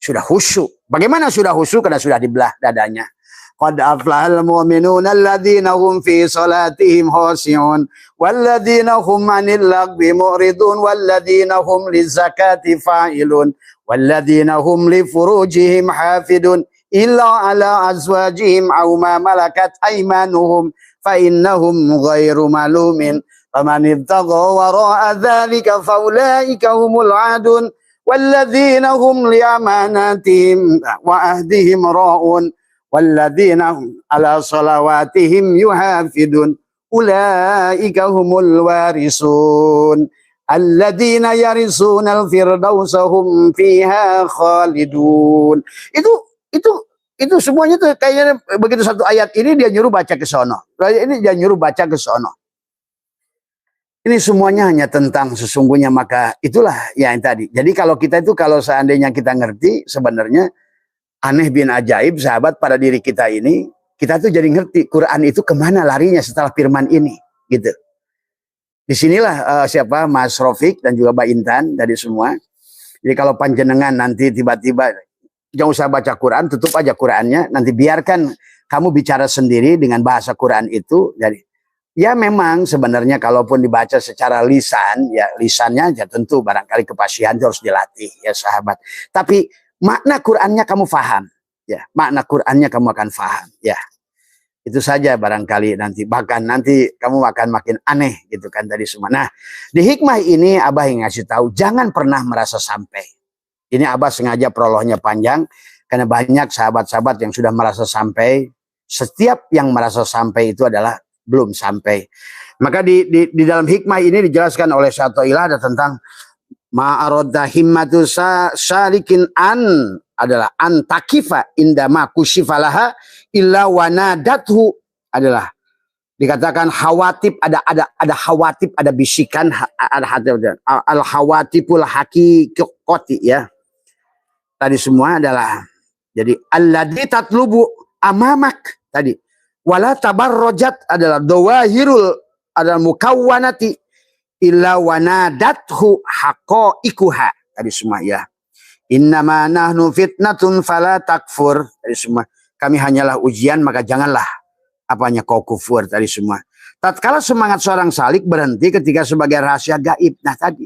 khusyuk. Bagaimana sudah khusyuk? Karena sudah dibelah dadanya. Qad aflahal mu'minuna alladzina hum fi salatihim khashi'un walladzina hum 'anil lagwi mu'ridun walladzina hum lizakati fa'ilun walladzina hum li furujihim hafidun illa ala azwajihim aw ma malakat aymanuhum fa innahum ghairu malumin faman ibtagha wara'a dzalika faulaika humul 'adun walladzina hum li amanatihim wa ahdihim ra'un walladzina hum ala salawatihim yuhafidun ulaika humul warisun alladzina yarisunal firdausa hum fiha khalidun. Itu semuanya tuh kayaknya begitu satu ayat ini dia nyuruh baca ke sono. Ini dia nyuruh baca ke sono. Ini semuanya hanya tentang sesungguhnya, maka itulah yang tadi. Jadi kalau kita itu kalau seandainya kita ngerti sebenarnya aneh bin ajaib sahabat pada diri kita ini, kita tuh jadi ngerti Quran itu kemana larinya setelah firman ini gitu. Disinilah siapa Mas Rofik dan juga Mbak Intan dari semua. Jadi kalau panjenengan nanti tiba-tiba jangan usah baca Quran, tutup aja Qurannya. Nanti biarkan kamu bicara sendiri dengan bahasa Quran itu. Jadi, ya memang sebenarnya kalaupun dibaca secara lisan, ya lisannya ya tentu barangkali kepasihan itu harus dilatih ya sahabat. Tapi makna Qurannya kamu faham. Ya, makna Qurannya kamu akan faham. Ya, itu saja barangkali nanti. Bahkan nanti kamu akan makin aneh gitu kan tadi semua. Nah, di hikmah ini Abah yang ngasih tahu, jangan pernah merasa sampai. Ini Abah sengaja prolognya panjang karena banyak sahabat-sahabat yang sudah merasa sampai. Setiap yang merasa sampai itu adalah belum sampai. Maka di dalam hikmah ini dijelaskan oleh Syatoilah ada tentang ma'arodda himmatu syarikin an adalah antakifa indama kushifalaha illa wanadathu adalah dikatakan khawatib, ada khawatib, ada bisikan, ada al khawatibul haqiqati ya. Tadi semua adalah Jadi alladzi tatlubu amamak tadi. Wala tabarrojat adalah dawahirul adalah mukawwanati illa wanadathu haqa'iquha. Tadi semua ya. Innama nahnu fitnatun fala takfur. Tadi semua. Kami hanyalah ujian maka janganlah apanya kau kufur. Tadi semua. Tatkala semangat seorang salik berhenti ketika sebagai rahasia gaib. Nah tadi.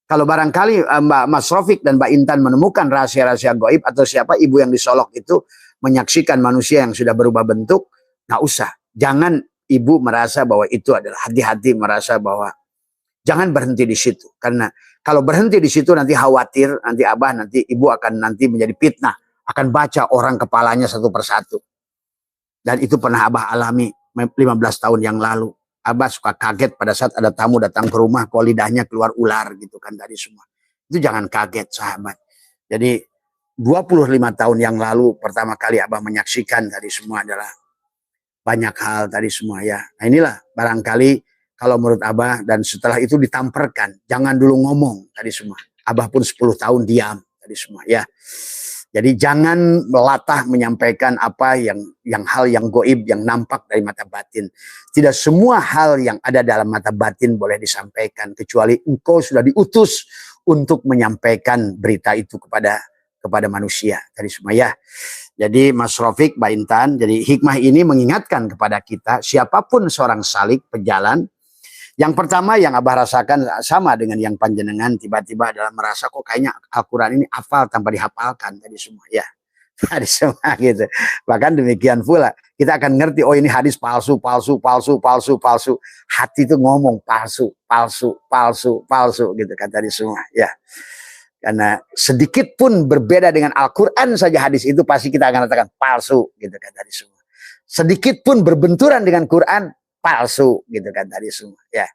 Kalau barangkali Mbak Mas Rofik dan Mbak Intan menemukan rahasia-rahasia gaib atau siapa ibu yang disolok itu menyaksikan manusia yang sudah berubah bentuk. Nggak usah. Jangan ibu merasa bahwa itu adalah hati-hati merasa bahwa jangan berhenti di situ. Karena kalau berhenti di situ nanti khawatir, nanti abah, nanti ibu akan nanti menjadi fitnah. Akan baca orang kepalanya satu persatu. Dan itu pernah abah alami 15 tahun yang lalu. Abah suka kaget pada saat ada tamu datang ke rumah, kok lidahnya keluar ular gitu kan tadi semua. Itu jangan kaget sahabat. Jadi 25 tahun yang lalu pertama kali abah menyaksikan tadi semua adalah banyak hal tadi semua ya. Nah inilah barangkali kalau menurut abah dan setelah itu ditamperkan. Jangan dulu ngomong tadi semua. Abah pun 10 tahun diam tadi semua ya. Jadi jangan melatah menyampaikan apa yang hal yang goib yang nampak dari mata batin. Tidak semua hal yang ada dalam mata batin boleh disampaikan kecuali engkau sudah diutus untuk menyampaikan berita itu kepada manusia tadi semua ya. Jadi Mas Rofik, Mbak Intan, jadi hikmah ini mengingatkan kepada kita siapapun seorang salik pejalan. Yang pertama yang abah rasakan sama dengan yang panjenengan tiba-tiba adalah merasa kok kayaknya Al-Quran ini hafal tanpa dihafalkan tadi semua ya. Tadi semua gitu. Bahkan demikian pula kita akan ngerti oh ini hadis palsu. Hati itu ngomong palsu gitu kan tadi semua ya. Karena sedikit pun berbeda dengan Al-Quran saja hadis itu pasti kita akan katakan palsu gitu kan tadi semua. Sedikit pun berbenturan dengan Quran palsu gitu kan tadi semua ya.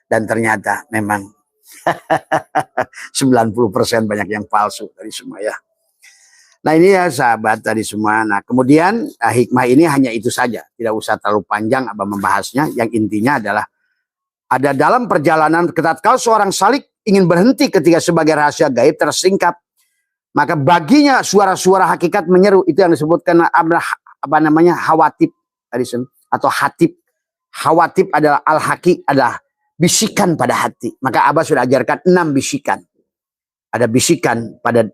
Dan ternyata memang 90% banyak yang palsu tadi semua ya. Nah ini ya sahabat tadi semua. Nah kemudian hikmah ini hanya itu saja. Tidak usah terlalu panjang abah membahasnya. Yang intinya adalah ada dalam perjalanan ketika seorang salik ingin berhenti ketika sebagai rahasia gaib tersingkap. Maka baginya suara-suara hakikat menyeru. Itu yang disebutkan apa namanya hawatib tadi atau hatib. Hawatib adalah al-haqi adalah bisikan pada hati. Maka abah sudah ajarkan 6 bisikan. Ada bisikan pada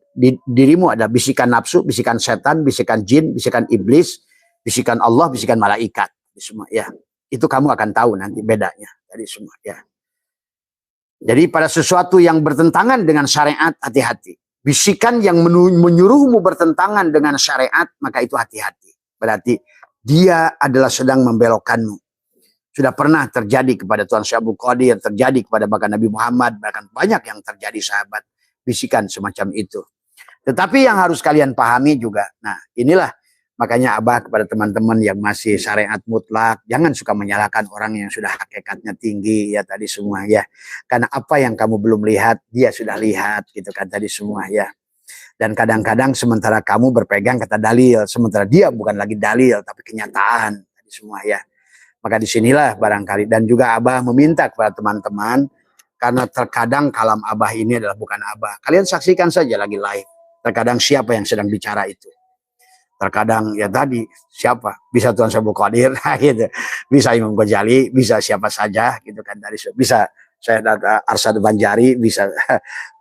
dirimu, ada bisikan nafsu, bisikan setan, bisikan jin, bisikan iblis, bisikan Allah, bisikan malaikat. Semua ya. Itu kamu akan tahu nanti bedanya dari semua ya. Jadi pada sesuatu yang bertentangan dengan syariat hati-hati. Bisikan yang menyuruhmu bertentangan dengan syariat maka itu hati-hati. Berarti dia adalah sedang membelokkanmu. Sudah pernah terjadi kepada Tuan Syekh Abdul Qadir, terjadi kepada bahkan Nabi Muhammad, bahkan banyak yang terjadi sahabat, bisikan semacam itu. Tetapi yang harus kalian pahami juga, nah inilah makanya abah kepada teman-teman yang masih syariat mutlak, jangan suka menyalahkan orang yang sudah hakikatnya tinggi ya tadi semua ya. Karena apa yang kamu belum lihat, dia sudah lihat gitu kan tadi semua ya. Dan kadang-kadang sementara kamu berpegang kata dalil, sementara dia bukan lagi dalil tapi kenyataan tadi semua ya. Maka disinilah barangkali dan juga abah meminta kepada teman-teman karena terkadang kalam abah ini adalah bukan abah. Kalian saksikan saja lagi live. Terkadang siapa yang sedang bicara itu. Terkadang ya tadi siapa? Bisa Tuan Syekh Abdul Qadir gitu. Bisa Imam Ghazali, bisa siapa saja gitu kan dari bisa saya Arsyad Banjari, bisa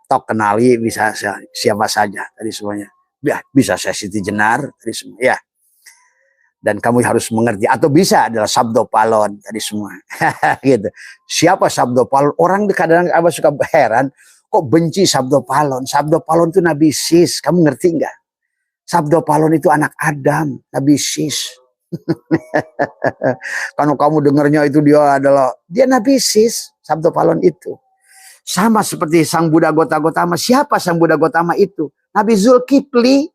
Tok Kenali, bisa siapa saja tadi semuanya. Ya, bisa saya Siti Jenar tadi semua ya. Dan kamu harus mengerti atau bisa adalah Sabdo Palon tadi semua gitu. Siapa Sabdo Palon? Orang kadang-kadang abah suka heran kok benci Sabdo Palon. Sabdo Palon itu Nabi Sis, kamu ngerti nggak? Sabdo Palon itu anak Adam, Nabi Sis. Kalau kamu dengarnya itu dia Nabi Sis, Sabdo Palon itu. Sama seperti Sang Buddha Gotama. Siapa Sang Buddha Gotama itu? Nabi Zulkifli.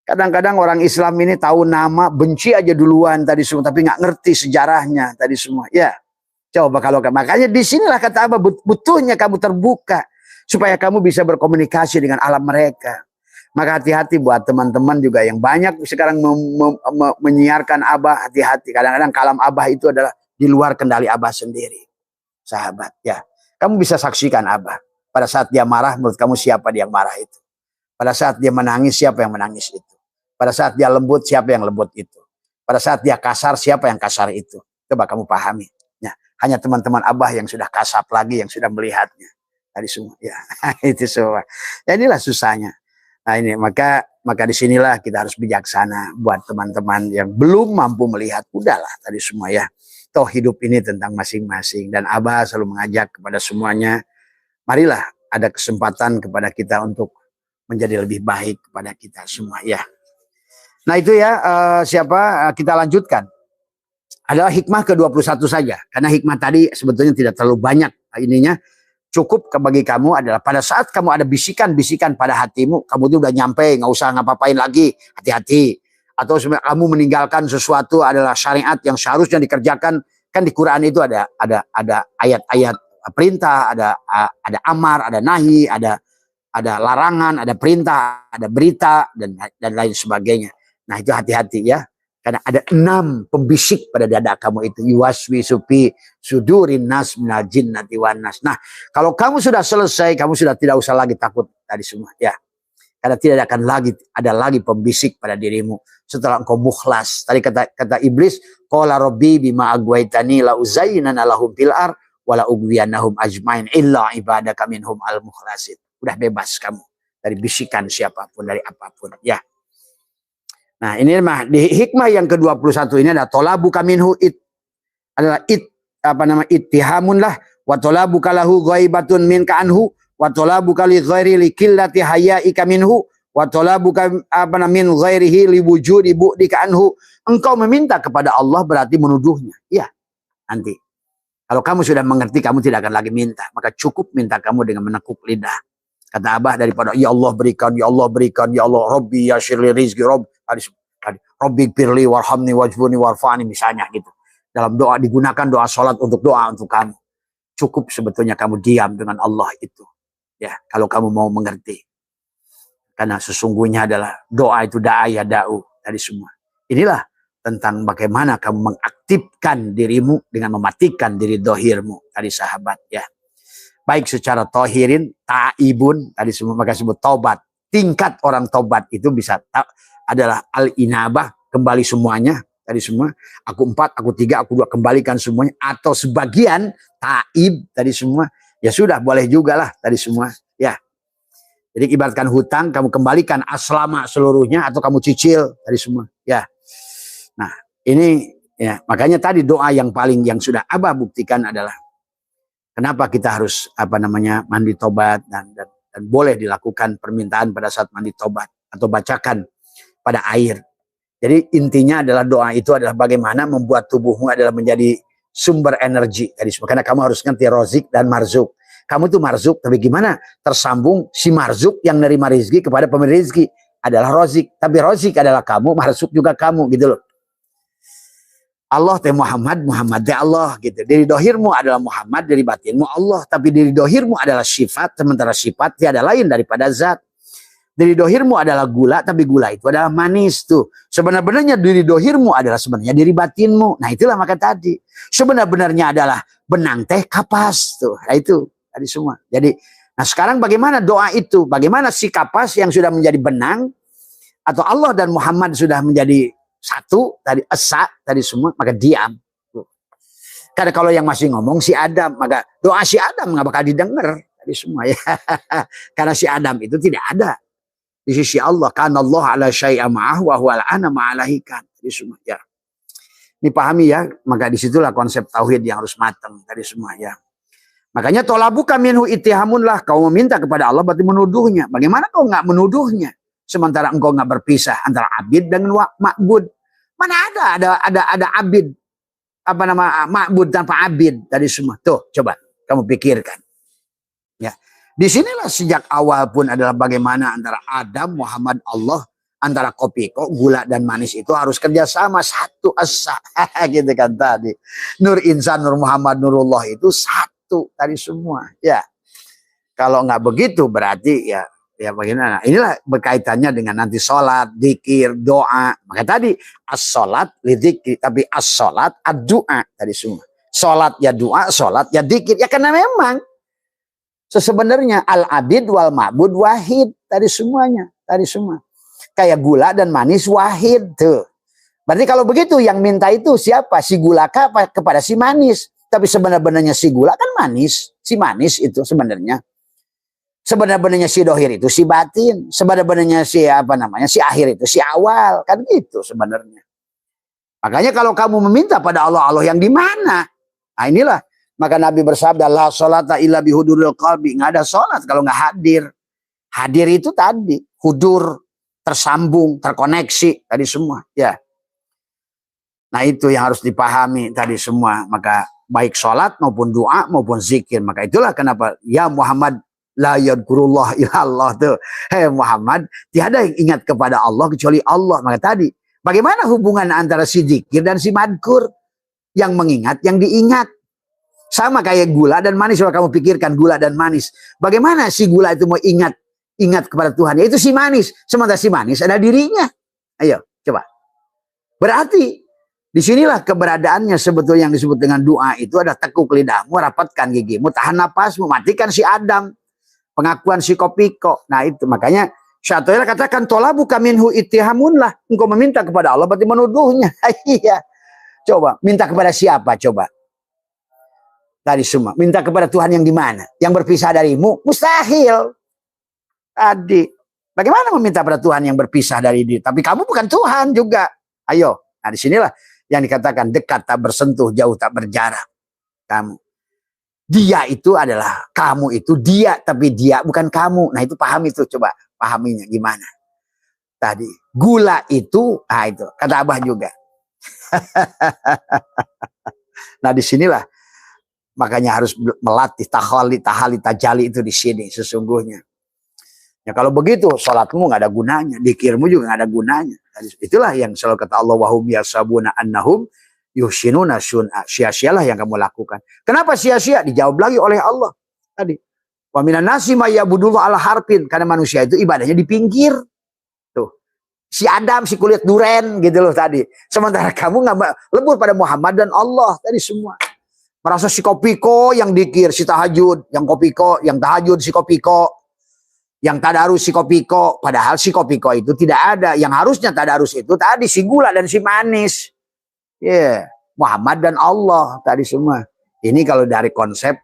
Kadang-kadang orang Islam ini tahu nama, benci aja duluan tadi semua, tapi nggak ngerti sejarahnya tadi semua. Ya, coba kalau makanya disinilah kata Abah butuhnya kamu terbuka supaya kamu bisa berkomunikasi dengan alam mereka. Maka hati-hati buat teman-teman juga yang banyak sekarang menyiarkan Abah, hati-hati. Kadang-kadang kalam Abah itu adalah di luar kendali Abah sendiri, sahabat. Ya, kamu bisa saksikan Abah pada saat dia marah. Menurut kamu siapa dia yang marah itu? Pada saat dia menangis, siapa yang menangis itu? Pada saat dia lembut, siapa yang lembut itu? Pada saat dia kasar, siapa yang kasar itu? Coba kamu pahami. Ya, hanya teman-teman Abah yang sudah kasap lagi, yang sudah melihatnya. Tadi semua, ya itu semua. Ya inilah susahnya. Nah ini maka disinilah kita harus bijaksana buat teman-teman yang belum mampu melihat. Udahlah tadi semua ya. Toh hidup ini tentang masing-masing. Dan Abah selalu mengajak kepada semuanya, marilah ada kesempatan kepada kita untuk menjadi lebih baik kepada kita semua ya. Nah itu ya kita lanjutkan. Adalah hikmah ke-21 saja. Karena hikmah tadi sebetulnya tidak terlalu banyak ininya. Cukup bagi kamu adalah pada saat kamu ada bisikan-bisikan pada hatimu, kamu itu udah nyampe, nggak usah ngapa-ngapain lagi, hati-hati. Atau kamu meninggalkan sesuatu adalah syariat yang seharusnya dikerjakan. Kan di Quran itu ada ayat-ayat perintah, ada amar, ada nahi, ada larangan, ada perintah, ada berita dan lain sebagainya. Nah itu hati-hati ya. Karena ada 6 pembisik pada dada kamu itu. Yuwaswisu fi sudurin nas minal jinnati wan nas. Nah, kalau kamu sudah selesai, kamu sudah tidak usah lagi takut tadi semua. Ya. Karena tidak akan ada lagi pembisik pada dirimu setelah engkau mukhlas. Tadi kata iblis, qala rabbi bima agwaitani la uzayyinana lahum fil ar wa la ugwiyanahum ajmain illa ibadaka minhum al mukhlasin. Udah bebas kamu dari bisikan siapapun, dari apapun. Ya. Nah ini mah di hikmah yang ke-21 ini ada tolabuka minhu adalah ittihamun lah wa tolabuka lahu ghaibatun minka anhu wa tolabuka li ghairi li qillati hayaika minhu wa tolabuka min ghairihi li wujudi bu'dika anhu. Engkau meminta kepada Allah berarti menuduhnya. Iya, nanti. Kalau kamu sudah mengerti, kamu tidak akan lagi minta. Maka cukup minta kamu dengan menekuk lidah. Kata Abah daripada ya Allah berikan, ya Allah berikan, ya Allah Rabbi yashirli rizki Rabbi pirli warhamni wajbuni warfani misalnya gitu. Dalam doa digunakan doa sholat untuk doa untuk kamu. Cukup sebetulnya kamu diam dengan Allah itu. Ya, kalau kamu mau mengerti. Karena sesungguhnya adalah doa itu da'aya da'u tadi semua. Inilah tentang bagaimana kamu mengaktifkan dirimu dengan mematikan diri dohirmu tadi sahabat ya. Baik secara tohirin, ta'ibun, tadi semua maka sebut taubat. Tingkat orang taubat itu bisa adalah al-inabah, kembali semuanya, tadi semua. Aku 4, aku 3, aku 2, kembalikan semuanya. Atau sebagian, ta'ib, tadi semua. Ya sudah, boleh juga lah, tadi semua. Ya. Jadi ibaratkan hutang, kamu kembalikan aslama seluruhnya, atau kamu cicil, tadi semua. Ya. Nah, ini, ya makanya tadi doa yang paling, yang sudah Abah buktikan adalah kenapa kita harus mandi tobat dan boleh dilakukan permintaan pada saat mandi tobat atau bacakan pada air. Jadi intinya adalah doa itu adalah bagaimana membuat tubuhmu adalah menjadi sumber energi. Karena kamu harus ngerti rozik dan marzuk. Kamu tuh marzuk, tapi gimana tersambung si marzuk yang nerima rezeki kepada pemberi rezeki adalah rozik. Tapi rozik adalah kamu, marzuk juga kamu gitu loh. Allah teh Muhammad, Muhammad teh Allah gitu. Diri dohirmu adalah Muhammad, dari batinmu Allah. Tapi diri dohirmu adalah sifat, sementara sifat tiada lain daripada zat. Diri dohirmu adalah gula, tapi gula itu adalah manis tuh. Sebenarnya diri dohirmu adalah sebenarnya diri batinmu. Nah itulah maka tadi. Sebenarnya adalah benang teh kapas tuh. Nah itu tadi semua. Jadi, nah sekarang bagaimana doa itu? Bagaimana si kapas yang sudah menjadi benang atau Allah dan Muhammad sudah menjadi satu tadi esa tadi semua, maka diam. Karena kalau yang masih ngomong si Adam, maka doa si Adam nggak bakal didengar tadi semua ya. Karena si Adam itu tidak ada di sisi Allah. Karena Allah ala syai'a ma'ah wa huwa ana ma'alahikan tadi semua ya. Dipahami ya, maka disitulah konsep tauhid yang harus matang tadi semua ya. Makanya tolabuka minhu ittihamun lah, kau meminta kepada Allah berarti menuduhnya. Bagaimana kau nggak menuduhnya? Sementara engkau nggak berpisah antara abid dengan ma'bud. Mana ada abid ma'bud tanpa abid tadi semua. Tuh coba kamu pikirkan. Ya. Disinilah sejak awal pun adalah bagaimana antara Adam, Muhammad, Allah, antara kopi kok gula dan manis itu harus kerjasama satu asa gitu kan tadi. Nur Insan, Nur Muhammad, Nurullah itu satu tadi semua. Ya. Kalau nggak begitu berarti ya bagaimana? Inilah berkaitannya dengan nanti sholat, dzikir, doa. Maka tadi as-sholat lidzikri, tapi as-sholat ad-du'a tadi semua. Sholat ya doa, sholat ya dzikir. Ya karena memang Sebenarnya al-abid wal ma'bud wahid. Tadi semuanya. Tadi semua. Kayak gula dan manis wahid. Tuh. Berarti kalau begitu yang minta itu siapa? Si gula kepada si manis. Tapi sebenarnya si gula kan manis. Si manis itu sebenarnya. Sebenarnya si dohir itu si batin. Sebenarnya si si akhir itu si awal. Kan gitu sebenarnya. Makanya kalau kamu meminta pada Allah, Allah yang di mana? Nah inilah. Maka Nabi bersabda, la sholata illa bihuduril qalbi. Nggak ada sholat kalau nggak hadir. Hadir itu tadi. Hudur, tersambung, terkoneksi. Tadi semua. Ya. Nah itu yang harus dipahami tadi semua. Maka baik sholat maupun doa maupun zikir. Maka itulah kenapa. Ya Muhammad, la yadkurullah ilallah. Tuh. Hei Muhammad, tiada yang ingat kepada Allah kecuali Allah. Maka tadi. Bagaimana hubungan antara si zikir dan si madkur? Yang mengingat, yang diingat. Sama kayak gula dan manis. Kalau kamu pikirkan gula dan manis. Bagaimana si gula itu mau ingat kepada Tuhan? Itu si manis. Sementara si manis ada dirinya. Ayo, coba. Berarti, disinilah keberadaannya sebetulnya yang disebut dengan doa itu ada tekuk lidahmu, rapatkan gigimu, tahan napasmu, matikan si Adam. Pengakuan si kopiko. Nah itu makanya Syatoira katakan tolabu kaminhu ittihamun lah. Engkau meminta kepada Allah berarti menuduhnya. Iya. Coba minta kepada siapa coba? Tadi semua. Minta kepada Tuhan yang di mana? Yang berpisah darimu? Mustahil. Tadi. Bagaimana meminta kepada Tuhan yang berpisah dari diri? Tapi kamu bukan Tuhan juga. Ayo. Nah disinilah yang dikatakan dekat tak bersentuh, jauh tak berjarak. Kamu. Dia itu adalah kamu itu dia, tapi dia bukan kamu. Nah itu paham itu coba. Pahaminya gimana? Tadi gula itu, itu kata Abah juga. Nah disinilah makanya harus melatih tahali tajali itu di sini sesungguhnya. Ya kalau begitu sholatmu nggak ada gunanya, dikirmu juga nggak ada gunanya. Itulah yang selalu kata Allah wahum yasabuna annahum yuhsinuna sun'a. Sia-sialah yang kamu lakukan. Kenapa sia-sia? Dijawab lagi oleh Allah tadi. Wa minan nasi may ya'budullah ala harfin, karena manusia itu ibadahnya di pinggir. Tuh. Si Adam si kulit duren gitu loh tadi. Sementara kamu nggak lebur pada Muhammad dan Allah tadi semua. Merasa si kopiko yang dikir si tahajud, yang kopiko, yang tahajud si kopiko, yang tadarus si kopiko, padahal si kopiko itu tidak ada. Yang harusnya tadarus itu tadi si gula dan si manis. Yeah. Muhammad dan Allah tadi semua. Ini kalau dari konsep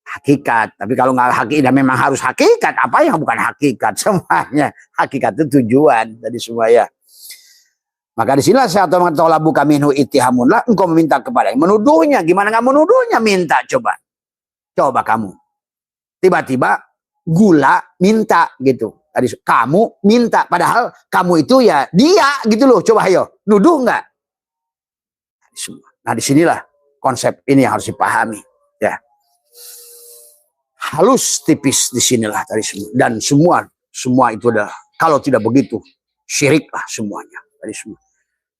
hakikat. Tapi kalau nggak hakikat, memang harus hakikat. Apa yang bukan hakikat? Semuanya. Hakikat itu tujuan. Tadi semua ya. Maka disinilah saya tolabu kaminhu ittihamun lah. Engkau meminta kepada yang menuduhnya. Gimana nggak menuduhnya? Minta coba. Coba kamu. Tiba-tiba gula minta gitu. Tadi kamu minta. Padahal kamu itu ya dia gitu loh. Coba ayo. Nuduh nggak? Nah disinilah konsep ini yang harus dipahami. Ya. Halus tipis di sinilah tadi semua dan semua itu adalah kalau tidak begitu syirik lah semuanya tadi semua.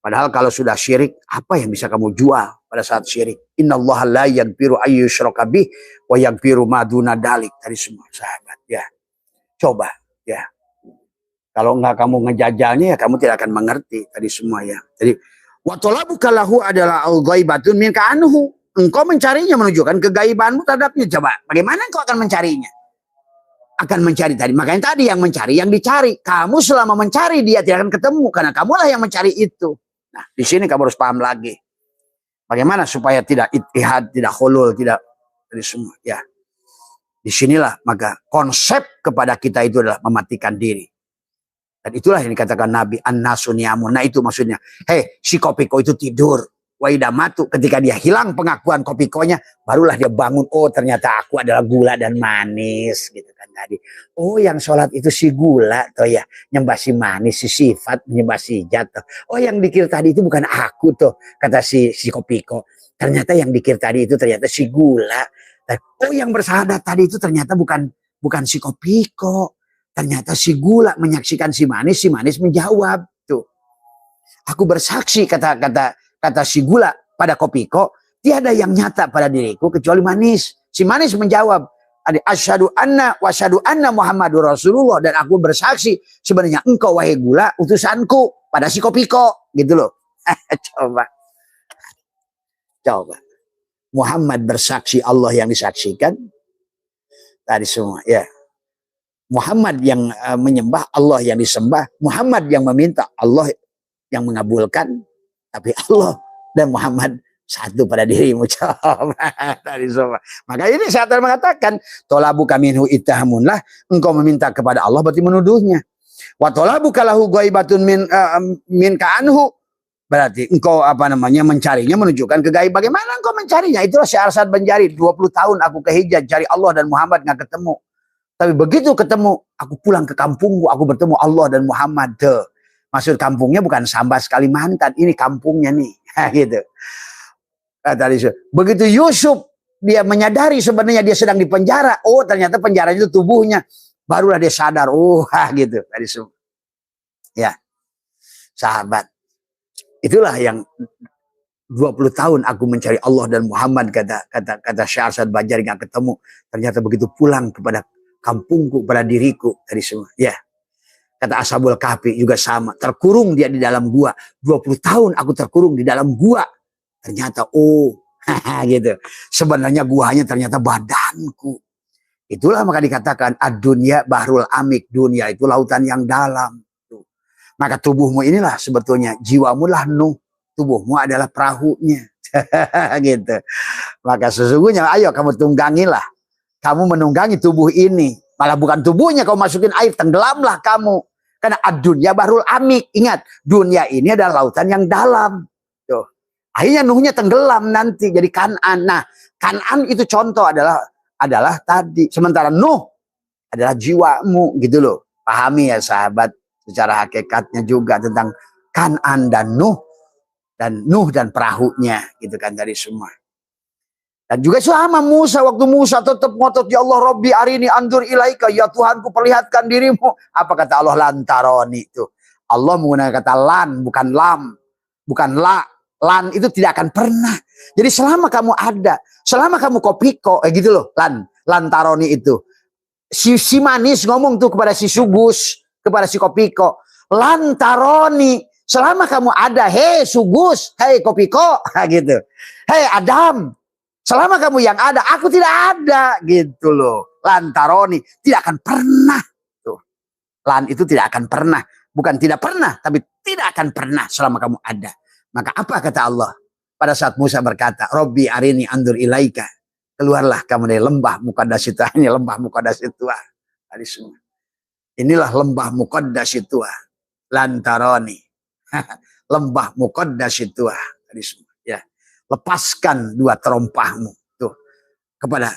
Padahal kalau sudah syirik apa yang bisa kamu jual pada saat syirik? Innallaha la yaghfiru ayyushraka bih wa yaghfiru ma duna dalik tadi semua sahabat ya. Coba ya. Kalau enggak kamu ngejajalnya ya kamu tidak akan mengerti tadi semua ya. Jadi wa talabuka lahu adalah al-ghaibatun minka anhu. Engkau mencarinya menunjukkan kegaibanmu terhadapnya. Coba, bagaimana engkau akan mencarinya? Akan mencari tadi. Makanya tadi yang mencari, yang dicari. Kamu selama mencari dia tidak akan ketemu. Karena kamulah yang mencari itu. Nah, di sini kamu harus paham lagi. Bagaimana supaya tidak ittihad, tidak khulul, tidak dari semua. Ya. Disinilah maka konsep kepada kita itu adalah mematikan diri. Dan itulah yang dikatakan Nabi an-nasu niyamun. Nah itu maksudnya. Hei, si kopiko itu tidur. Waidamatu ketika dia hilang pengakuan kopikonya, barulah dia bangun. Oh ternyata aku adalah gula dan manis gitu kan tadi. Oh yang sholat itu si gula toh ya, nyembah si manis, si sifat, menyembah si jatuh. Oh yang dikir tadi itu bukan aku toh, kata si kopiko. Ternyata yang dikir tadi itu ternyata si gula. Oh yang bersahadat tadi itu ternyata bukan si kopiko. Ternyata si gula menyaksikan si manis menjawab tuh. Aku bersaksi kata si gula pada kopiko, tiada yang nyata pada diriku kecuali manis. Si manis menjawab, asyhadu anna wa asyhadu anna Muhammadur Rasulullah, dan aku bersaksi sebenarnya engkau wahai gula utusanku pada si kopiko, gitu loh. Coba. Muhammad bersaksi, Allah yang disaksikan. tadi semua ya. Muhammad yang menyembah, Allah yang disembah, Muhammad yang meminta, Allah yang mengabulkan, tapi Allah dan Muhammad satu pada dirimu. Tadi semua. Maka ini saat mengatakan tolabu kaminhu ittahamunlah, engkau meminta kepada Allah berarti menuduhnya. Wa tolabu kalahu ghaibatun min ka'anhu, berarti engkau mencarinya menunjukkan kegaib. Bagaimana engkau mencarinya? Itulah Syekh Arsyad Banjari. 20 tahun aku ke Hijaz cari Allah dan Muhammad nggak ketemu. Tapi begitu ketemu, aku pulang ke kampungku, aku bertemu Allah dan Muhammad. Maksud kampungnya bukan Sambas Kalimantan, ini kampungnya nih, gitu. Begitu Yusuf dia menyadari sebenarnya dia sedang dipenjara, oh ternyata penjara itu tubuhnya, barulah dia sadar, gitu. Tadi ya, sahabat, itulah yang 20 tahun aku mencari Allah dan Muhammad, kata Syekh Arsyad Banjari, nggak ketemu. Ternyata begitu pulang kepada kampungku, pada diriku, tadi semua. Ya, kata Ashabul Kahfi juga sama. Terkurung dia di dalam gua. 20 tahun aku terkurung di dalam gua. Ternyata, gitu. Sebenarnya guanya ternyata badanku. Itulah maka dikatakan ad-dunya bahrul amik. Dunia itu lautan yang dalam. Maka tubuhmu inilah sebetulnya, jiwamu lah Nuh. Tubuhmu adalah perahunya. Gitu. Maka sesungguhnya ayo kamu tunggangilah. Kamu menunggangi tubuh ini. Malah bukan tubuhnya kau masukin air. Tenggelamlah kamu. Karena ad-dunya bahrul amik. Ingat, dunia ini adalah lautan yang dalam. Tuh. Akhirnya Nuhnya tenggelam nanti. Jadi Kan'an. Nah, Kan'an itu contoh adalah tadi. Sementara Nuh adalah jiwamu. Gitu loh. Pahami ya sahabat. Secara hakikatnya juga tentang Kan'an dan Nuh. Dan Nuh dan perahunya. Gitu kan dari semua. Dan juga sama Musa, waktu Musa tetap ngotot, ya Allah Rabbi arini andur ilaika, ya Tuhanku perlihatkan dirimu. Apa kata Allah? Lantaroni itu. Allah menggunakan kata lan, bukan lam, bukan la. Lan itu tidak akan pernah. Jadi selama kamu ada, selama kamu kopiko, gitu loh, lantaroni itu. Si manis ngomong tuh kepada si Sugus, kepada si kopiko, lantaroni. Selama kamu ada, hei Sugus, hei kopiko, gitu. Hei Adam. Selama kamu yang ada, aku tidak ada, gitu loh. Lantaroni, tidak akan pernah. Tuh. Lan itu tidak akan pernah. Bukan tidak pernah, tapi tidak akan pernah selama kamu ada. Maka apa kata Allah? Pada saat Musa berkata, Robbi arini andur ilaika. Keluarlah kamu dari lembah Muqaddas itu. Ini lembah Muqaddas itu. Inilah lembah Muqaddas itu. Lantaroni. Lembah Muqaddas itu. Ya. Lepaskan dua terompahmu tuh kepada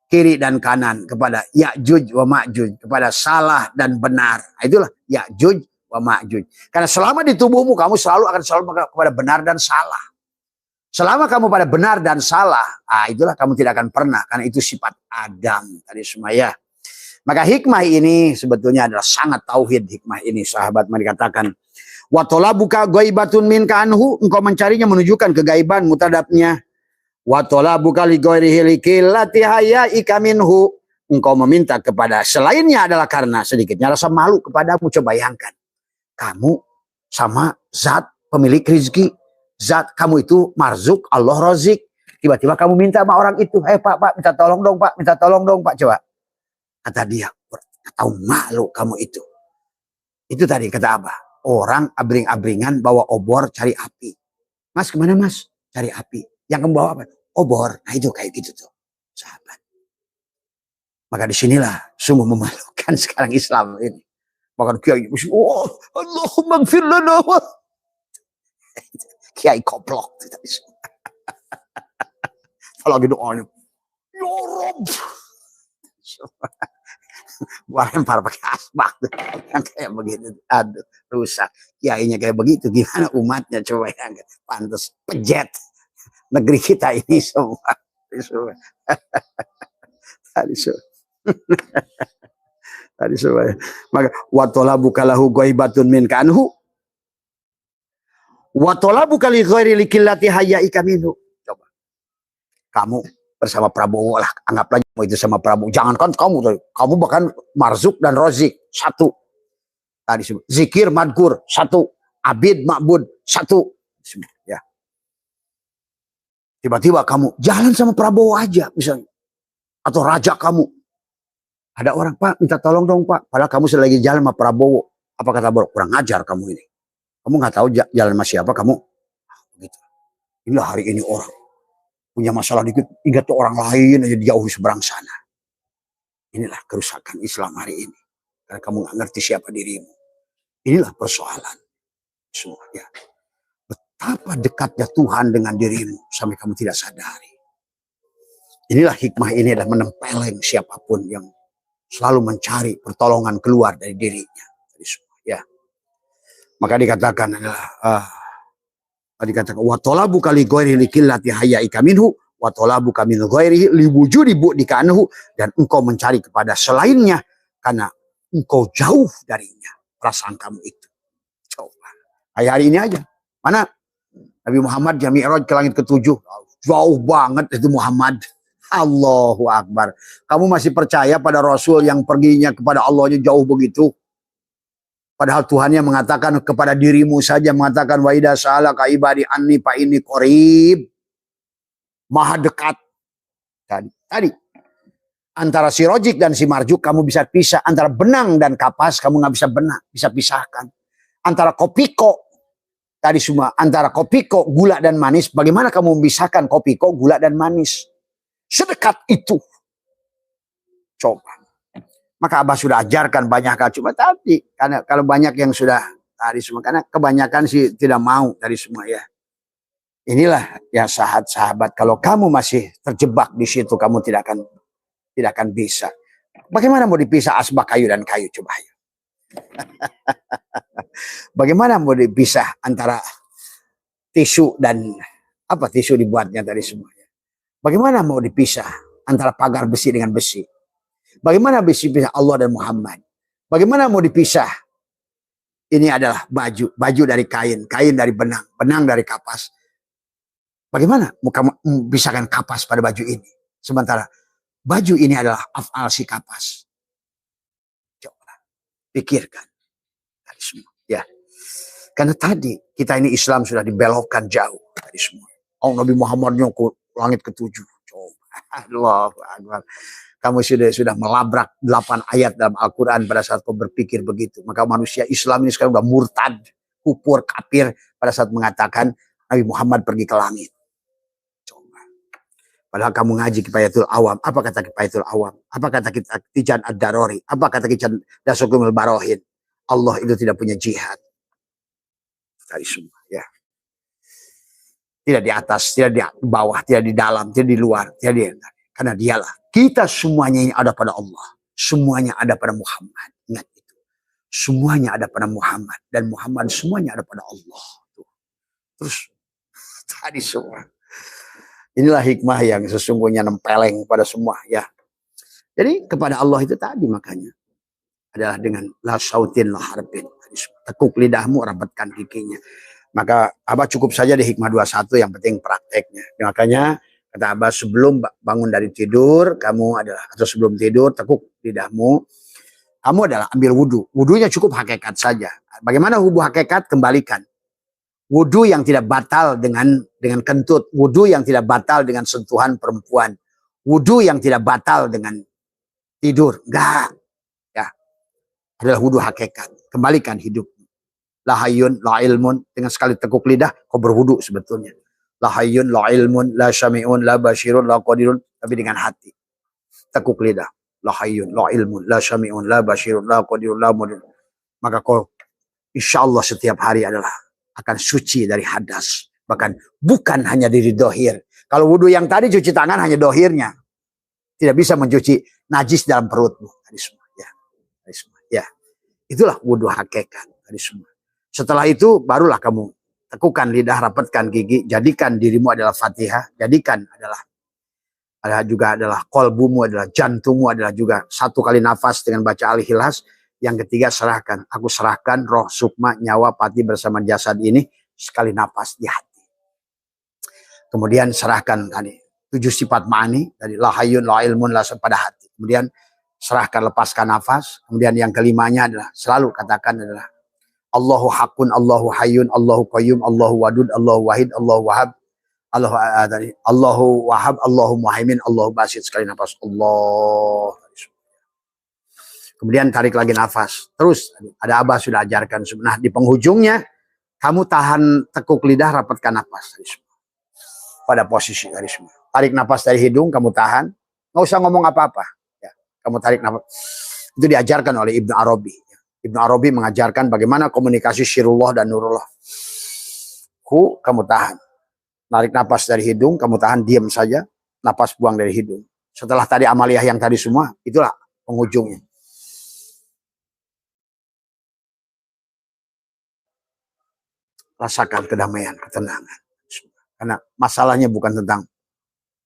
kiri dan kanan, kepada Ya'juj wa Ma'juj, kepada salah dan benar. Nah, itulah Ya'juj wa Ma'juj. Karena selama di tubuhmu kamu akan selalu kepada benar dan salah. Selama kamu pada benar dan salah, itulah kamu tidak akan pernah, karena itu sifat Adam tadi semua ya. Maka hikmah ini sebetulnya adalah sangat tauhid. Hikmah ini sahabat dikatakan wa talabuka ghaibatun min kanhu, engkau mencarinya menunjukkan kegaiban mutadabnya. Wa talabuka li ghairihi likillati hayaika minhu, engkau meminta kepada selainnya adalah karena sedikitnya rasa malu kepadamu. Coba bayangkan, kamu sama zat pemilik rezeki, zat kamu itu marzuk, Allah rozik. Tiba-tiba kamu minta sama orang itu, pak, minta tolong dong pak, minta tolong dong pak. Coba, kata dia, tahu malu kamu itu. Itu tadi kata Abah. Orang abring-abringan bawa obor cari api. Mas kemana mas? Cari api. Yang kamu bawa apa? Obor. Nah itu kayak gitu tuh. Sahabat. Maka disinilah sungguh memalukan sekarang Islam ini. Bahkan kiai, Allahumma gfir lana. Kiai koplok. Kalau gitu doanya. Ya Rabb. Gua lempar pakai asbak tuh. Yang kayak begitu. Aduh, rusak. Kiainya kayak begitu. Gimana umatnya coba yang pantas pejet negeri kita ini semua. Tadi semua. Maka wa talabuka lahu ghaibatun min kanhu wa talabuka li ghairi likillati hayaika minhu. Coba. Kamu bersama Prabowo lah, anggaplah itu sama Prabowo. Jangankan kamu bahkan marzuk dan rozik satu. Tadi zikir madkur satu, abid ma'bud satu. Ya. Tiba-tiba kamu jalan sama Prabowo aja misalnya, atau raja kamu, Ada orang, Pak, minta tolong dong, Pak. Padahal kamu sedang lagi jalan sama Prabowo. Apa kata Prabowo? Kurang ajar kamu ini. Kamu nggak tahu jalan sama siapa kamu. Gitu. Inilah hari ini orang punya masalah dikit, ingat tuh orang lain aja jauh di seberang sana. Inilah kerusakan Islam hari ini. Karena kamu nggak ngerti siapa dirimu. Inilah persoalan semuanya. Betapa dekatnya Tuhan dengan dirimu sampai kamu tidak sadari. Inilah hikmah ini adalah menempeleng siapapun yang selalu mencari pertolongan keluar dari dirinya. Ya. Maka dikatakan adalah dikatakan wa talabu kali ghairi likillati hayaika minhu wa talabu min ghairihi liwujudi bu'dika anhu, dan engkau mencari kepada selainnya karena engkau jauh darinya perasaan kamu itu. Coba. Hari ini aja. Mana Nabi Muhammad yang Mi'raj ke langit ke-7. Jauh banget itu Muhammad. Allahu Akbar. Kamu masih percaya pada Rasul yang perginya kepada Allahnya jauh begitu? Padahal Tuhan yang mengatakan kepada dirimu saja, mengatakan wa idza sa'alaka ibadi anni fa inni qarib. Maha dekat. Tadi antara si rojik dan si marjuk kamu bisa pisah, antara benang dan kapas kamu nggak bisa pisahkan. Antara kopiko tadi semua, antara kopiko gula dan manis, bagaimana kamu memisahkan kopiko gula dan manis? Sedekat itu. Coba. Maka Abah sudah ajarkan banyak kali. Cuma tadi, karena kalau banyak yang sudah tadi semua, karena kebanyakan sih tidak mau tadi semua ya. Inilah ya sahabat-sahabat. Kalau kamu masih terjebak di situ, kamu tidak akan bisa. Bagaimana mau dipisah asbak kayu dan kayu? Coba ya. Bagaimana mau dipisah antara tisu dan apa tisu dibuatnya tadi semuanya? Bagaimana mau dipisah antara pagar besi dengan besi? Bagaimana besi pisah Allah dan Muhammad? Bagaimana mau dipisah? Ini adalah baju dari kain dari benang dari kapas. Bagaimana mau kamu pisahkan kapas pada baju ini? Sementara baju ini adalah af'al si kapas. Coba pikirkan tadi semua, ya. Karena tadi kita ini Islam sudah dibelokkan jauh tadi semua. Oh, Nabi Muhammadnya ke langit ke-7. Coba, Allahu Akbar. Kamu sudah melabrak 8 ayat dalam Al-Quran pada saat kau berpikir begitu. Maka manusia Islam ini sekarang sudah murtad, kufur, kafir pada saat mengatakan Nabi Muhammad pergi ke langit. Coba. Padahal kamu ngaji Kifayatul Awam. Apa kata Kifayatul Awam? Apa kata Tijan Ad-Darori? Apa kata Tijan Dasogumil Barohin? Allah itu tidak punya jihad. Tadi semua, ya. Tidak di atas, tidak di bawah, tidak di dalam, tidak di luar, tidak di antara. Karena dialah. Kita semuanya ini ada pada Allah. Semuanya ada pada Muhammad. Ingat itu. Semuanya ada pada Muhammad. Dan Muhammad semuanya ada pada Allah. Terus tadi semua. Inilah hikmah yang sesungguhnya nempeleng pada semua, ya. Jadi kepada Allah itu tadi makanya. Adalah dengan la sautin la harfin. Tekuk lidahmu, rapatkan giginya. Maka Abah cukup saja di hikmah 21, yang penting prakteknya. Makanya kata Abah sebelum bangun dari tidur, kamu adalah, atau sebelum tidur, tekuk lidahmu. Kamu adalah ambil wudhu. Wudhunya cukup hakikat saja. Bagaimana wudhu hakikat? Kembalikan. Wudhu yang tidak batal dengan kentut. Wudhu yang tidak batal dengan sentuhan perempuan. Wudhu yang tidak batal dengan tidur. Enggak. Ya. Adalah wudhu hakikat. Kembalikan hidup. La hayyun, la ilmun. Dengan sekali tekuk lidah, kau berwudhu sebetulnya. La hayyun, la ilmun, la syami'un, la basyirun, la qadirun. Tapi dengan hati. Tekuk lidah. La hayyun, la ilmun, la syami'un, la basyirun, la qadirun, la mudirun. Maka kau insya Allah setiap hari adalah akan suci dari hadas. Bahkan bukan hanya dari dohir. Kalau wudhu yang tadi cuci tangan hanya dohirnya. Tidak bisa mencuci najis dalam perutmu. Tadi semua. Ya. Tadi semua. Ya. Itulah wudhu hakikat. Tadi semua. Setelah itu barulah kamu tekukan lidah, rapatkan gigi, jadikan dirimu adalah Fatihah, jadikan adalah juga adalah kolbumu, adalah jantungmu, adalah juga satu kali nafas dengan baca Al-Ikhlas. Yang ketiga serahkan, aku serahkan roh, sukma, nyawa, pati bersama jasad ini sekali nafas di hati. Kemudian serahkan tadi 7 sifat ma'ani dari la hayyun, la ilmun, la pada hati. Kemudian serahkan, lepaskan nafas. Kemudian yang kelimanya adalah selalu katakan adalah Allahu hakun, Allahu hayyun, Allahu qayyum, Allahu wadud, Allahu wahid, Allahu wahab, Allahu wahab, Allahu muhaimin, Allahu basit. Sekali nafas Allah. Kemudian tarik lagi nafas. Terus ada Abah sudah ajarkan. Nah di penghujungnya kamu tahan tekuk lidah, rapatkan nafas tadi semua. Pada posisi tadi semua. Tarik nafas dari hidung, kamu tahan. Nggak usah ngomong apa-apa. Ya, kamu tarik nafas. Itu diajarkan oleh Ibnu Arabi. Ibnu Arabi mengajarkan bagaimana komunikasi Syirullah dan Nurullah. Kamu tahan. Tarik nafas dari hidung, kamu tahan, diam saja. Nafas buang dari hidung. Setelah tadi amaliyah yang tadi semua, itulah penghujungnya. Rasakan kedamaian, ketenangan. Karena masalahnya bukan tentang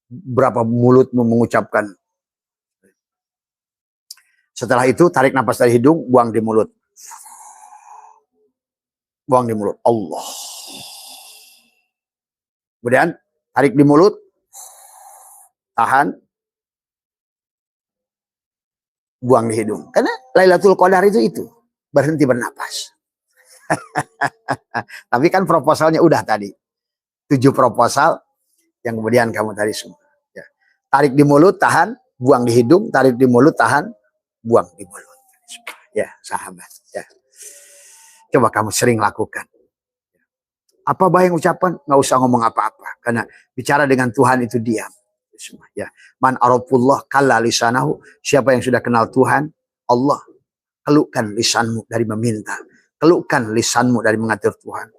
berapa mulutmu mengucapkan. Setelah itu tarik nafas dari hidung, buang di mulut. Buang di mulut. Allah. Kemudian tarik di mulut, tahan, buang di hidung. Karena Lailatul Qadar itu berhenti bernapas. Tapi kan proposalnya udah tadi. 7 proposal yang kemudian kamu tadi semua. Ya. Tarik di mulut, tahan, buang di hidung, tarik di mulut, tahan, buang di mulut. Ya, sahabat. Ya. Coba kamu sering lakukan. Apa baik ucapan? Nggak usah ngomong apa-apa. Karena bicara dengan Tuhan itu diam. Ya. Man arafullah kalla lisanahu. Siapa yang sudah kenal Tuhan, Allah, kelukkan lisanmu dari meminta. Kelukkan lisanmu dari mengatur Tuhan.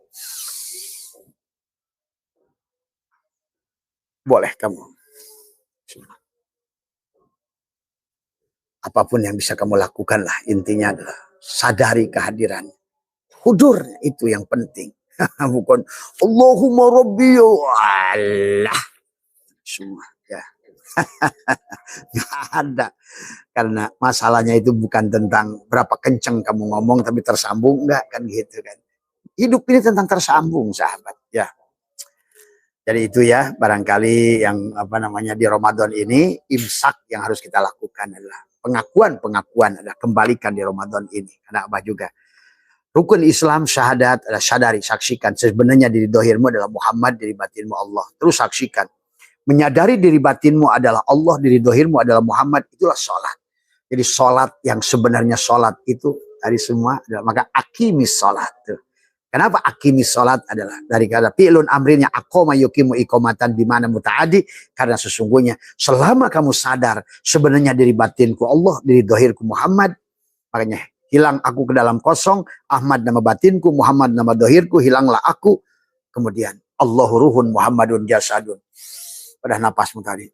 Boleh kamu. Apapun yang bisa kamu lakukan lah. Intinya adalah sadari kehadiran. Hudur itu yang penting. Bukan Allahumma Rabbi Allah. Semua. Ya. Nggak ada. Karena masalahnya itu bukan tentang berapa kenceng kamu ngomong tapi tersambung enggak kan gitu kan. Hidup ini tentang tersambung sahabat ya. Jadi itu ya barangkali yang di Ramadan ini imsak yang harus kita lakukan adalah pengakuan adalah kembalikan di Ramadan ini. Karena Abah juga rukun Islam syahadat adalah syadari, saksikan sebenarnya diri dohirmu adalah Muhammad, diri batinmu Allah. Terus saksikan. Menyadari diri batinmu adalah Allah, diri dohirmu adalah Muhammad, itulah sholat. Jadi sholat yang sebenarnya sholat itu dari semua adalah maka akimis sholat. Kenapa akimis sholat adalah dari kata fi'lun amrinnya aqoma yuqimu iqamatan di mana mutaadi, karena sesungguhnya selama kamu sadar sebenarnya diri batinku Allah, diri dohirku Muhammad, makanya hilang aku ke dalam kosong, Ahmad nama batinku, Muhammad nama dohirku, hilanglah aku, kemudian Allahu ruhun Muhammadun jasadun. Pada napasmu tadi.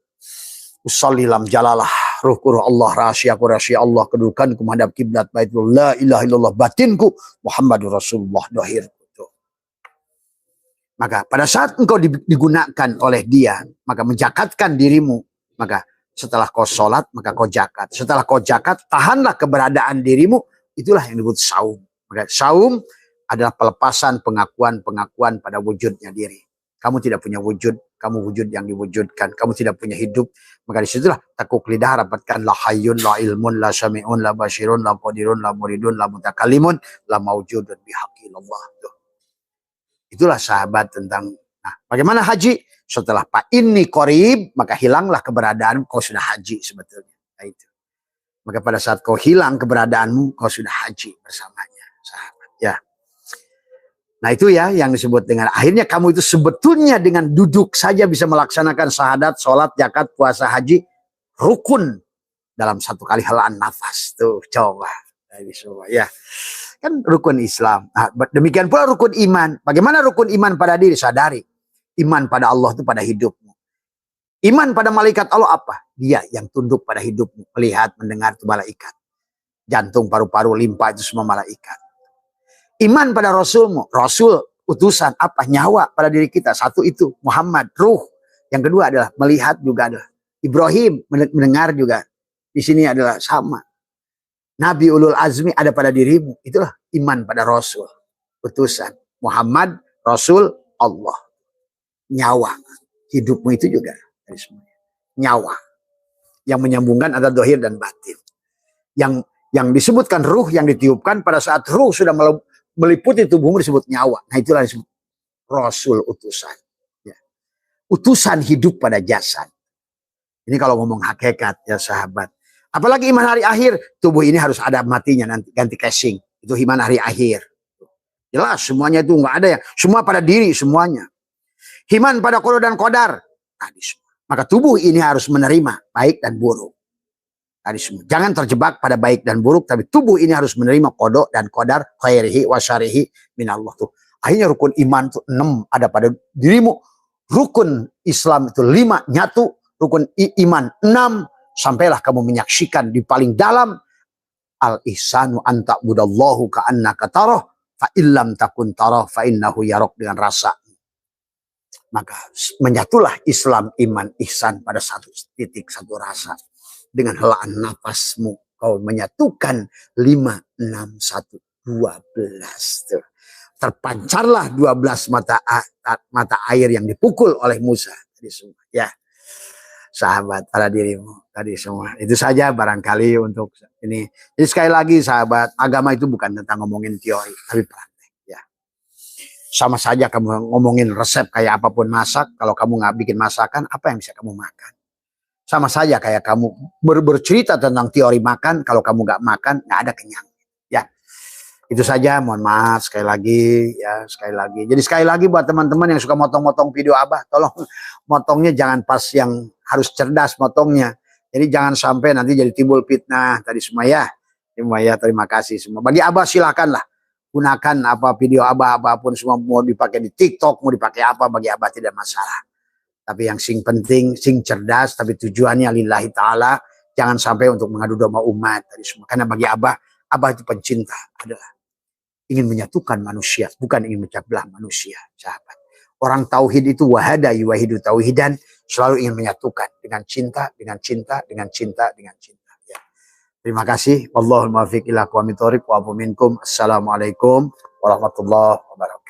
Usallilam jalalah ruhku ruh Allah, rahasiaku rahasia Allah, kedudukanku menghadap kiblat Baitul la ilaha illallah, batinku Muhammadur Rasulullah dohirku. Maka pada saat engkau digunakan oleh dia, maka menjakatkan dirimu, maka setelah kau sholat, maka kau jakat. Setelah kau jakat, tahanlah keberadaan dirimu, itulah yang disebut saum. Maka saum adalah pelepasan pengakuan pada wujudnya diri. Kamu tidak punya wujud, kamu wujud yang diwujudkan. Kamu tidak punya hidup, maka disitulah tekuk lidah rapatkan la hayyun, la ilmun, la syami'un, la basyirun, la qadirun, la muridun, la mutakalimun, la mawjudun bihaqillallah. Itulah sahabat tentang, nah bagaimana haji? Setelah Pak ini qorib, maka hilanglah keberadaan, kau sudah haji sebetulnya. Nah, itu. Maka pada saat kau hilang keberadaanmu, kau sudah haji bersamanya, sahabat. Ya. Nah itu ya yang disebut dengan akhirnya kamu itu sebetulnya dengan duduk saja bisa melaksanakan syahadat, sholat, zakat, puasa, haji, rukun dalam satu kali helaan nafas. Tuh coba. Ya. Kan rukun Islam. Nah, demikian pula rukun iman. Bagaimana rukun iman pada diri? Sadari. Iman pada Allah itu pada hidupmu. Iman pada malaikat Allah apa? Dia yang tunduk pada hidupmu. Melihat, mendengar itu malaikat. Jantung, paru-paru, limpa itu semua malaikat. Iman pada Rasulmu, Rasul, utusan, apa? Nyawa pada diri kita. Satu itu, Muhammad, ruh. Yang kedua adalah melihat juga adalah Ibrahim, mendengar juga. Di sini adalah sama. Nabi ulul azmi ada pada dirimu. Itulah iman pada Rasul, utusan. Muhammad, Rasul, Allah. Nyawa. Hidupmu itu juga. Nyawa. Yang menyambungkan antara dohir dan batin. Yang disebutkan ruh, yang ditiupkan pada saat ruh sudah meliputi tubuhmu disebut nyawa. Nah itulah disebut Rasul utusan. Ya. Utusan hidup pada jasad. Ini kalau ngomong hakikat ya sahabat. Apalagi iman hari akhir, tubuh ini harus ada matinya nanti, ganti casing. Itu iman hari akhir. Jelas semuanya itu nggak ada ya. Semua pada diri semuanya. Iman pada qada dan qadar. Tadi semua. Maka tubuh ini harus menerima baik dan buruk. Tadi semua. Jangan terjebak pada baik dan buruk, tapi tubuh ini harus menerima qada dan qadar, khairihi wa syarihi minallah tuh. Akhirnya rukun iman itu 6 ada pada dirimu. Rukun Islam itu 5 nyatu. Rukun iman 6. Sampailah kamu menyaksikan di paling dalam. Al-ihsanu anta budallahu ka'annaka tarah. Fa illam takun tarah fa innahu yarok, dengan rasa. Maka menyatulah Islam, iman, ihsan pada satu titik, satu rasa. Dengan helaan nafasmu kau menyatukan 5, 6, 1, 12. Tuh. Terpancarlah 12 mata air yang dipukul oleh Musa. Tadi semua. Ya, sahabat pada dirimu tadi semua. Itu saja barangkali untuk ini. Jadi sekali lagi sahabat, agama itu bukan tentang ngomongin teori, tapi praktek. Ya. Sama saja kamu ngomongin resep kayak apapun masak, kalau kamu nggak bikin masakan, apa yang bisa kamu makan? Sama saja kayak kamu bercerita tentang teori makan, kalau kamu nggak makan, nggak ada kenyang. Ya, itu saja. Mohon maaf sekali lagi, ya sekali lagi. Jadi sekali lagi buat teman-teman yang suka motong-motong video Abah, tolong motongnya jangan pas yang harus cerdas motongnya. Jadi jangan sampai nanti jadi timbul fitnah tadi semua ya. Terima kasih semua. Bagi Abah silakanlah gunakan apa video Abah apapun semua, mau dipakai di TikTok, mau dipakai apa, bagi Abah tidak masalah. Tapi yang sing penting, sing cerdas, tapi tujuannya lillahi ta'ala. Jangan sampai untuk mengadu domba umat tadi semua. Karena bagi Abah itu pencinta adalah ingin menyatukan manusia, bukan ingin memecah belah manusia, sahabat. Orang tauhid itu wahada yuwahidu tauhidan, selalu ingin menyatukan dengan cinta, dengan cinta, dengan cinta, dengan cinta. Ya. Terima kasih. Wallahul muwaffiq ila aqwamit thoriq wa afu minkum. Assalamualaikum warahmatullahi wabarakatuh.